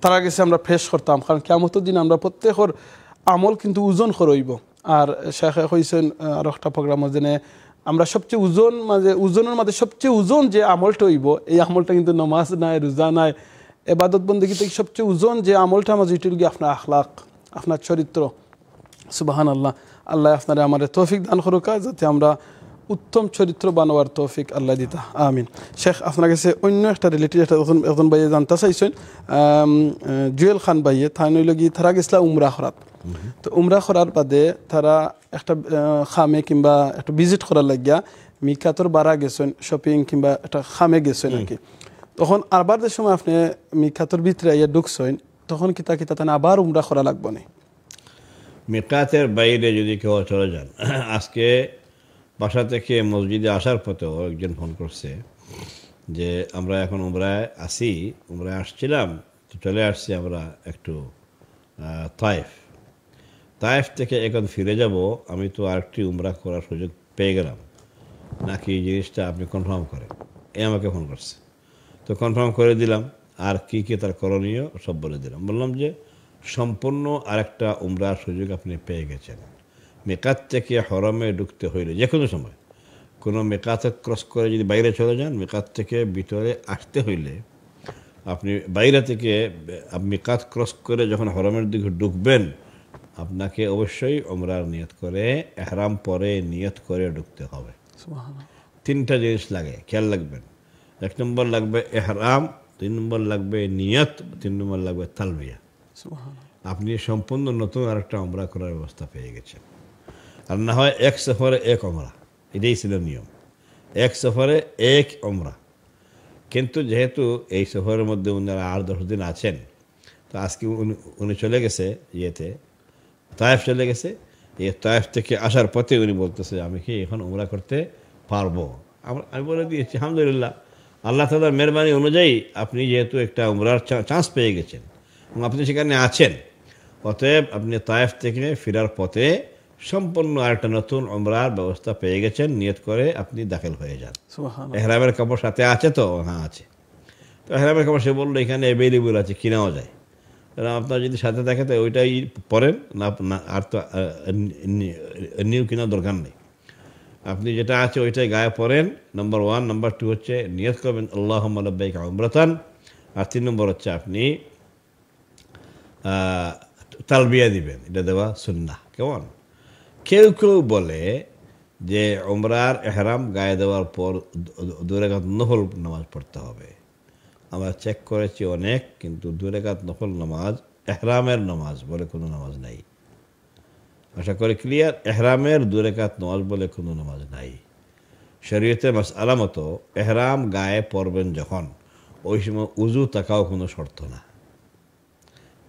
তারা গেছে আমরা ফেস করতাম। কারণ কিয়ামতের দিন আমরা প্রত্যেকের আমল কিন্তু ওজন করইব। আর শেখে কইছেন আর একটা প্রোগ্রামে যেন আমরা সবচেয়ে ওজনের মাঝে সবচেয়ে ওজন যে আমলটা হইব, এই আমলটা কিন্তু নামাজ নাই, রোজা নাই, ইবাদত বন্দেগী থেকে সবচেয়ে ওজন যে আমলটা আমার যেটা গিয়ে আপনার আখলাক, আপনার চরিত্র। সুবহানাল্লাহ। আল্লাহ আপনারা আমাদের তৌফিক দান করুক, যাতে আমরা উত্তম চরিত্র বানাবার তৌফিক আল্লাহ দিতা, আমিন। শেখ আপনার কাছে অন্য একটা রিলেটিভ এখন ভাইয়ে জানতে চাইছেন, জুয়েল খান ভাইয়ে তাই নইল গিয়ে তারা গেছিলা উমরা খরাত। তো উমরা করার বাদে তারা একটা খামে কিংবা একটা ভিজিট করার লাগিয়া মিকাতর বাড়া গেছেন, শপিং কিংবা একটা খামে গেছেন আর কি। তখন আবার যে সময় আপনি মিকাতর ভিতরে ইয়ে ঢুকছেন, তখন কিতা কিতা তানে আবার উমরা করা লাগবে না? মিকাতের বাইরে যদি কেউ চলে যান, আজকে বাসা থেকে মসজিদে আসার পথেও একজন ফোন করছে যে আমরা এখন উমরায় আসি, উমরায় আসছিলাম, তো চলে আসছি আমরা একটু তায়েফ থেকে এখন ফিরে যাব, আমি তো আরেকটি উমরা করার সুযোগ পেয়ে গেলাম নাকি, এই জিনিসটা আপনি কনফার্ম করেন। এ আমাকে ফোন করছে, তো কনফার্ম করে দিলাম, আর কি কি তার করণীয় সব বলে দিলাম। বললাম যে সম্পূর্ণ আরেকটা উমরার সুযোগ আপনি পেয়ে গেছেন। মেকাত থেকে হরমে ঢুকতে হইলে যে কোনো সময় কোনো মেকাতে ক্রস করে যদি বাইরে চলে যান, মেকাত থেকে ভিতরে আসতে হইলে আপনি বাইরে থেকে মেকাত ক্রস করে যখন হরমের দিকে ঢুকবেন, আপনাকে অবশ্যই উমরার নিয়ত করে, এহরাম পরে নিয়ত করে ঢুকতে হবে। তিনটা জিনিস লাগে, খেয়াল রাখবেন। 1 নম্বর লাগবে এহরাম, 2 নম্বর লাগবে নিয়ত, 3 নম্বর লাগবে তালবিয়া। আপনি সম্পূর্ণ নতুন আরেকটা উমরা করার ব্যবস্থা পেয়ে গেছেন। আর না হয় 1 সফরে 1 উমরা, এটাই ছিল নিয়ম, 1 সফরে 1 উমরা। কিন্তু যেহেতু এই সফরের মধ্যে উনারা 8-10 দিন আছেন, তো আজকে উনি চলে গেছে ইয়েতে, তায়েফ চলে গেছে। এই তায়েফ থেকে আসার পথে উনি বলতেছে আমি কি এখন উমরা করতে পারবো? আমি বলে দিয়েছি আলহামদুলিল্লাহ, আল্লাহ তাআলার মেহরবানি অনুযায়ী আপনি যেহেতু একটা উমরার চান্স পেয়ে গেছেন এবং আপনি সেখানে আছেন, অতএব আপনি তায়েফ থেকে ফেরার পথে সম্পূর্ণ আরেকটা নতুন উমরার ব্যবস্থা পেয়ে গেছেন। নিয়ত করে আপনি দাখিল হয়ে যান। এহরামের কাপড় সাথে আছে তো? হ্যাঁ আছে। তো এহরামের কাপড় সে বললো এখানে অ্যাভেলেবল আছে, কিনাও যায়। আপনার যদি সাথে থাকে তো ওইটাই পরেন, না আর তো নিউ কেনার দরকার নেই। আপনি যেটা আছে ওইটাই গায়ে পরেন, নম্বর 1। নম্বর 2 হচ্ছে নিয়ত করবেন আল্লাহুম্মা লাব্বাইকা উমরাতান। আর 3 নম্বর হচ্ছে আপনি তালবিয়া দিবেন, এটা দেওয়া সুন্নাহ। কেমন? কেউ কেউ বলে যে উমরার এহরাম গায়ে দেওয়ার পর 2 রাকাত নফল নামাজ পড়তে হবে। আমরা চেক করেছি অনেক, কিন্তু 2 রাকাত নফল নামাজ এহরামের নামাজ বলে কোনো নামাজ নাই। আশা করি ক্লিয়ার। এহরামের 2 রাকাত নামাজ বলে কোনো নামাজ নাই। শরীয়তে মাসআলা মতো এহরাম গায়ে পরবেন যখন, ওই সময় উজু থাকাও কোনো শর্ত না।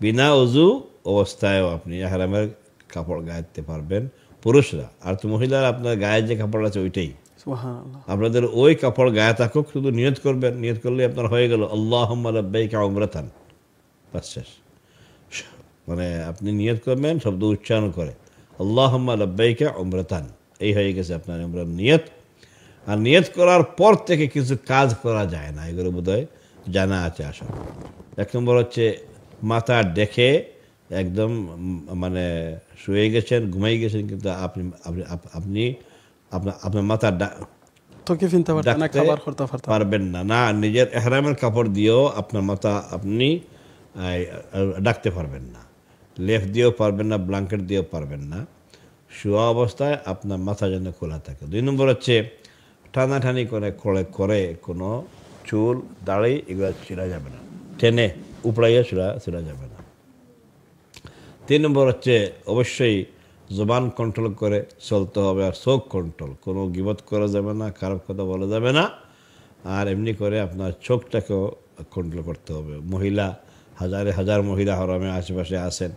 বিনা উজু অবস্থায়ও আপনি এহরামের কাপড় গায়ে দিতে পারবেন পুরুষরা। আর তো মহিলারা আপনার গায়ে যে কাপড় আছে ওইটাই, আপনাদের ওই কাপড় গায়ে থাকুক, শুধু নিয়ত করবেন। নিয়ত করলে আপনার হয়ে গেল আল্লাহুম্মা লাব্বাইকা উমরাতান, বাস শেষ। মানে আপনি নিয়ত করবেন শব্দ উচ্চারণ করে আল্লাহুম্মা লাব্বাইকা উমরাতান, এই হয়ে গেছে আপনার উমরার নিয়ত। আর নিয়ত করার পর থেকে কিছু কাজ করা যায় না, এগুলো বোধহয় জানা আছে আসলে। 1 নম্বর হচ্ছে মাথা ডেকে একদম মানে শুয়ে গেছেন, ঘুমাই গেছেন, কিন্তু আপনি আপনি আপনি আপনার মাথা তোকে ফিনতে পারতেন না, ডাকতে খাবার করতে পারতেন পারবেন না। না, নিজের এহরামের কাপড় দিয়েও আপনার মাথা আপনি ডাকতে পারবেন না, লেফ দিয়েও পারবেন না, ব্ল্যাঙ্কেট দিয়েও পারবেন না। শোয়া অবস্থায় আপনার মাথা যেন খোলা থাকে। 2 নম্বর হচ্ছে টানাটানি করে কোনো চুল দাড়ি এগুলো ছিঁড়া যাবে না, টেনে উপড়াইয়া ছিঁড়া যাবে না। 3 নম্বর হচ্ছে অবশ্যই জবান কন্ট্রোল করে চলতে হবে, আর চোখ কন্ট্রোল, কোনো গীবত করা যাবে না, খারাপ কথা বলা যাবে না। আর এমনি করে আপনার চোখটাকেও কন্ট্রোল করতে হবে। মহিলা হাজার মহিলা হরামে আশেপাশে আছেন,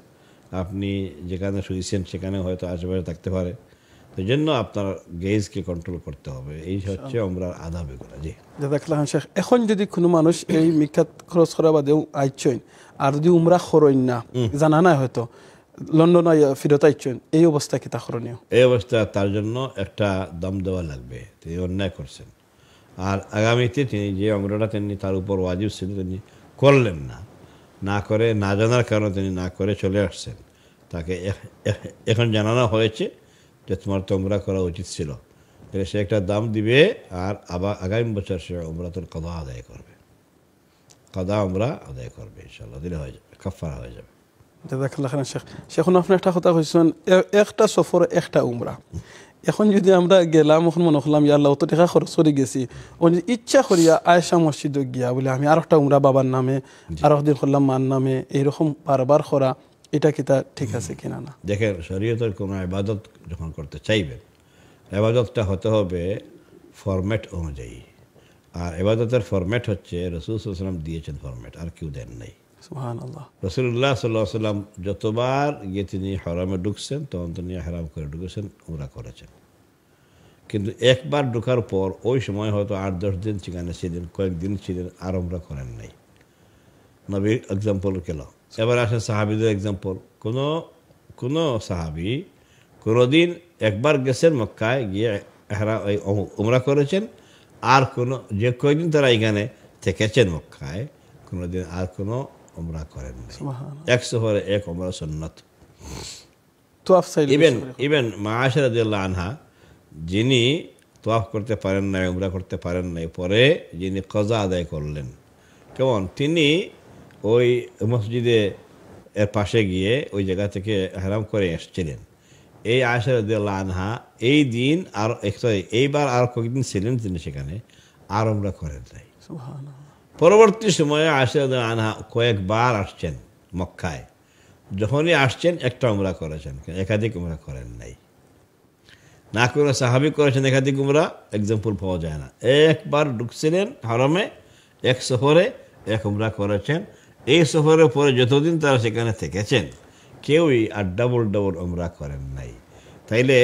আপনি যেখানে শুয়েছেন সেখানে হয়তো আশেপাশে থাকতে পারে, সেই জন্য আপনার গেজকে কন্ট্রোল করতে হবে। এই হচ্ছে আমরা আদাব এগুলো। জি জাযাকাল্লাহ শেখ। এখন যদি কোনো মানুষ এই মিকাত খরচ করা বাদেও আইছেন আর যদি উমরা খরইন না, জানা নাই হয়তো লন্ডন ফিরত আইছেন, এই অবস্থা কি তা করণীয়? এই অবস্থা তার জন্য একটা দাম দেওয়া লাগবে, তিনি অন্যায় করছেন। আর আগামীতে তিনি যে অমরাটা তিনি তার উপর ওয়াজিব ছিল তিনি করলেন না করে, না জানার কারণে তিনি না করে চলে আসছেন, তাকে এখন জানানো হয়েছে যে তোমার তো উমরা করা উচিত ছিল, তাহলে সে একটা দাম দিবে। আর আবার আগামী বছর সে উমরাতুল কাদা আদায় করবে, উমরা আদায় করবে, ইনশাআল্লাহ দিলে হয়ে যাবে, কাফারা হয়ে যাবে। জাযাকাল্লাহ খাইরান শেখ। এখন আপনি একটা কথা কইছেন, একটা সফর একটা উমরা। এখন যদি আমরা গেলাম, এখন মনে করলাম ইয়া আল্লাহ অত টাকা খরচ করে গেছি, ইচ্ছা করিয়া আয়েশা মসজিদে গিয়া বলে আমি আর একটা উমরা বাবার নামে, আর একদিন করলাম মার নামে, এইরকম বারবার করা, এটা কি তা ঠিক আছে কিনা? না, দেখেন, শরীয়তের কোনো ইবাদত যখন করতে চাইবেন, ইবাদতটা হতে হবে ফরম্যাট অনুযায়ী। আর ইবাদতের ফরম্যাট হচ্ছে রাসূল সাল্লাল্লাহু আলাইহি ওয়াসাল্লাম দিয়েছেন ফরম্যাট, আর কেউ দেন নাই। সুবহানাল্লাহ। রাসূলুল্লাহ সাল্লাল্লাহু আলাইহি ওয়াসাল্লাম যতবার গিয়ে তিনি হারামে ঢুকছেন তখন তিনি হারাম করে ঢুকেছেন, উমরা করেছেন। কিন্তু একবার ঢোকার পর ওই সময় হয়তো 8-10 দিন সেখানে ছিলেন, কয়েকদিন ছিলেন, আর উমরা করেন নাই। নবীর এক্সাম্পল গেল। এবার আসেন সাহাবীদের এক্সাম্পল। কোনো সাহাবী কোনোদিন একবার গেছেন মক্কায়, গিয়ে উমরা করেছেন, আর যে কয়েকদিন তারা এখানে থেকেছেন মক্কায়, কোনোদিন আর কোনো উমরা করেন নাই। এক সফরে এক উমরা সুন্নাত। ইভেন মা আয়েশা রাদিয়াল্লাহু আনহা, যিনি তোয়াফ করতে পারেন নাই, উমরা করতে পারেন নাই, পরে যিনি কজা আদায় করলেন, কেমন তিনি ওই মসজিদে এর পাশে গিয়ে ওই জায়গা থেকে হারাম করে এসেছিলেন। এই আয়েশা রাদিয়াল্লাহু আনহা এই দিন আর এইবার আর কয়েকদিন ছিলেন তিনি সেখানে, আর উমরা করেন নাই। পরবর্তী সময়ে আয়েশা রাদিয়াল্লাহু আনহা কয়েকবার আসছেন মক্কায়, যখনই আসছেন একটা উমরা করেছেন, একাধিক উমরা করেন নাই। না করে সাহাবী করেছেন একাধিক উমরা, এক্সাম্পল পাওয়া যায় না। একবার ঢুকছিলেন হারামে, এক সফরে এক উমরা করেছেন। এই সফরের পরে যতদিন তারা সেখানে থেকেছেন কেউই আর ডাবল উমরা করেন নাই। তাইলে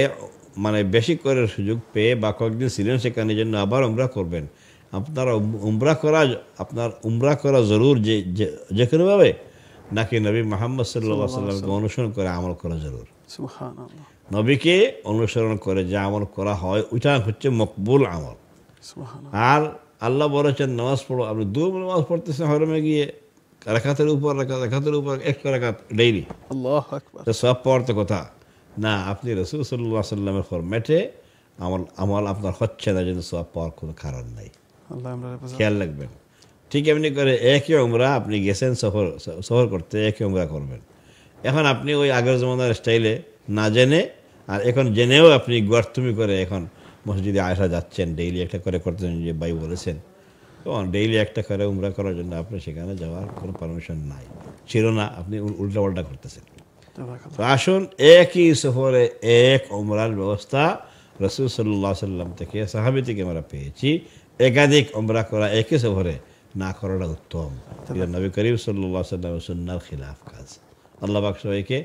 মানে বেশি করে সুযোগ পেয়ে বা কয়েকদিন ছিলেন সেখানে জন্য আবার উমরা করবেন। আপনার উমরা করা জরুর যে কোনোভাবে, নাকি নবী মুহাম্মদ সাল্লাল্লাহু আলাইহি ওয়াসাল্লামকে অনুসরণ করে আমল করা জরুর? সুবহানাল্লাহ। নবীকে অনুসরণ করে যে আমল করা হয় ওইটা হচ্ছে মকবুল আমল। আর আল্লাহ বলেছেন নামাজ পড়ো, আপনি 2 নামাজ পড়তেছেন হরমে গিয়ে, রাকাতের উপর একটা রাকাত ডেইলি, আল্লাহু আকবার, সব পড়তে কথা না। আপনি রাসূল সাল্লাল্লাহু আলাইহি ওয়াসাল্লামের ফরম্যাটে আমল আপনার হচ্ছে না, জন্য সব পাওয়ার কোনো কারণ নাই। খেয়াল রাখবেন। ঠিক এমনি করে একই উমরা আপনি গেছেন সফর করতে, একই উমরা করবেন। এখন আপনি ওই আগের জমানার স্টাইলে না জেনে, আর এখন জেনেও আপনি গোয়ার্তুমি করে এখন মসজিদে আয়েশা যাচ্ছেন, ডেইলি একটা করে করতেন, যে ভাই বলেছেন, তখন ডেইলি একটা করে উমরা করার জন্য আপনি সেখানে যাওয়ার কোনো পারমিশন নাই, ছিল না, আপনি উল্টাপাল্টা করতেছেন। তো আসুন, একই সফরে এক উমরার ব্যবস্থা রাসূল সাল্লাল্লাহু আলাইহি ওয়াসাল্লাম থেকে, সাহাবী থেকে আমরা পেয়েছি। একাধিক উমরা করা একই সফরে না করাটা উত্তম। নবী করিম সাল্লাল্লাহু আলাইহি ওয়াসাল্লামের সুন্নাহর খিলাফ কাজ। আল্লাহ পাক সবাইকে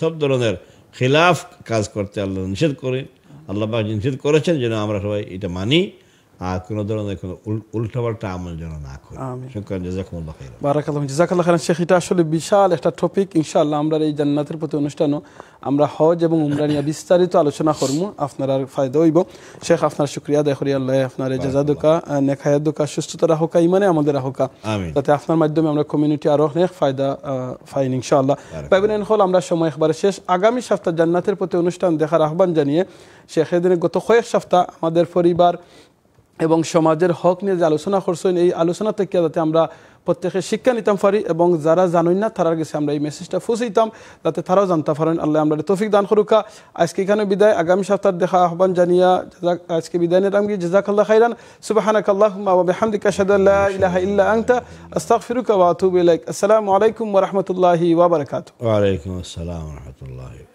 সব ধরনের খিলাফ কাজ করতে আল্লাহ নিষেধ করেন। আল্লাহ পাক নিষেধ করেছেন যেন আমরা সবাই এটা মানি, আর কোনো ধরনের কোনো উল্টাপাল্টা আমল যেন না করি। শুকরান, জাযাকুমুল্লাহ খাইরান। বারাকাল্লাহ, জাযাকাল্লাহ খাইরান শেখ। এটা আসলে বিশাল একটা টপিক। ইনশাআল্লাহ আমরা এই জান্নাতের প্রতি অনুষ্ঠানও আমরা হজ এবং উমরা নিয়ে বিস্তারিত আলোচনা করব, আপনার আর ফায়দা হইব। শেখ আপনার শুকরিয়া আদায় করি, আল্লাহ আপনার জাযাদুকা নেখায়াদুকা সুস্থতা রাখুকা ইমানে আমাদের রাখুকা, যাতে আপনার মাধ্যমে আমরা কমিউনিটি আরো অনেক ফায়দা পাই ইনশাআল্লাহ। পাইবেন হল আমরা সময় একবারে শেষ। আগামী সপ্তাহ জান্নাতের প্রতি অনুষ্ঠান দেখার আহ্বান জানিয়ে শেখ এদিন গত কয়েক সপ্তাহ আমাদের পরিবার এবং সমাজের হক নিয়ে যে আলোচনা করছেন, এই আলোচনা থেকে যাতে আমরা প্রত্যেকে শিক্ষা নিতাম পারি এবং যারা জানেন না তারার কাছে আমরা এই মেসেজটা পৌঁছাইতাম যাতে তারাও জানতে পারেন। আল্লাহ আমরা তৌফিক দান করুকা। আজকে এখানে বিদায়, আগামী সপ্তাহ দেখা আহ্বান জানিয়া আজকে বিদায় নিলাম। জাযাকাল্লাহু খাইরান। সুবহানাকাল্লাহুম্মা ওয়া বিহামদিকা আশহাদু আল্লা ইলাহা ইল্লা আনতা আস্তাগফিরুকা ওয়া আতুবু ইলাইক। আসসালামু আলাইকুম ওয়া রাহমাতুল্লাহি ওয়া বারাকাতুহু। ওয়া আলাইকুম আসসালাম ওয়া রাহমাতুল্লাহি।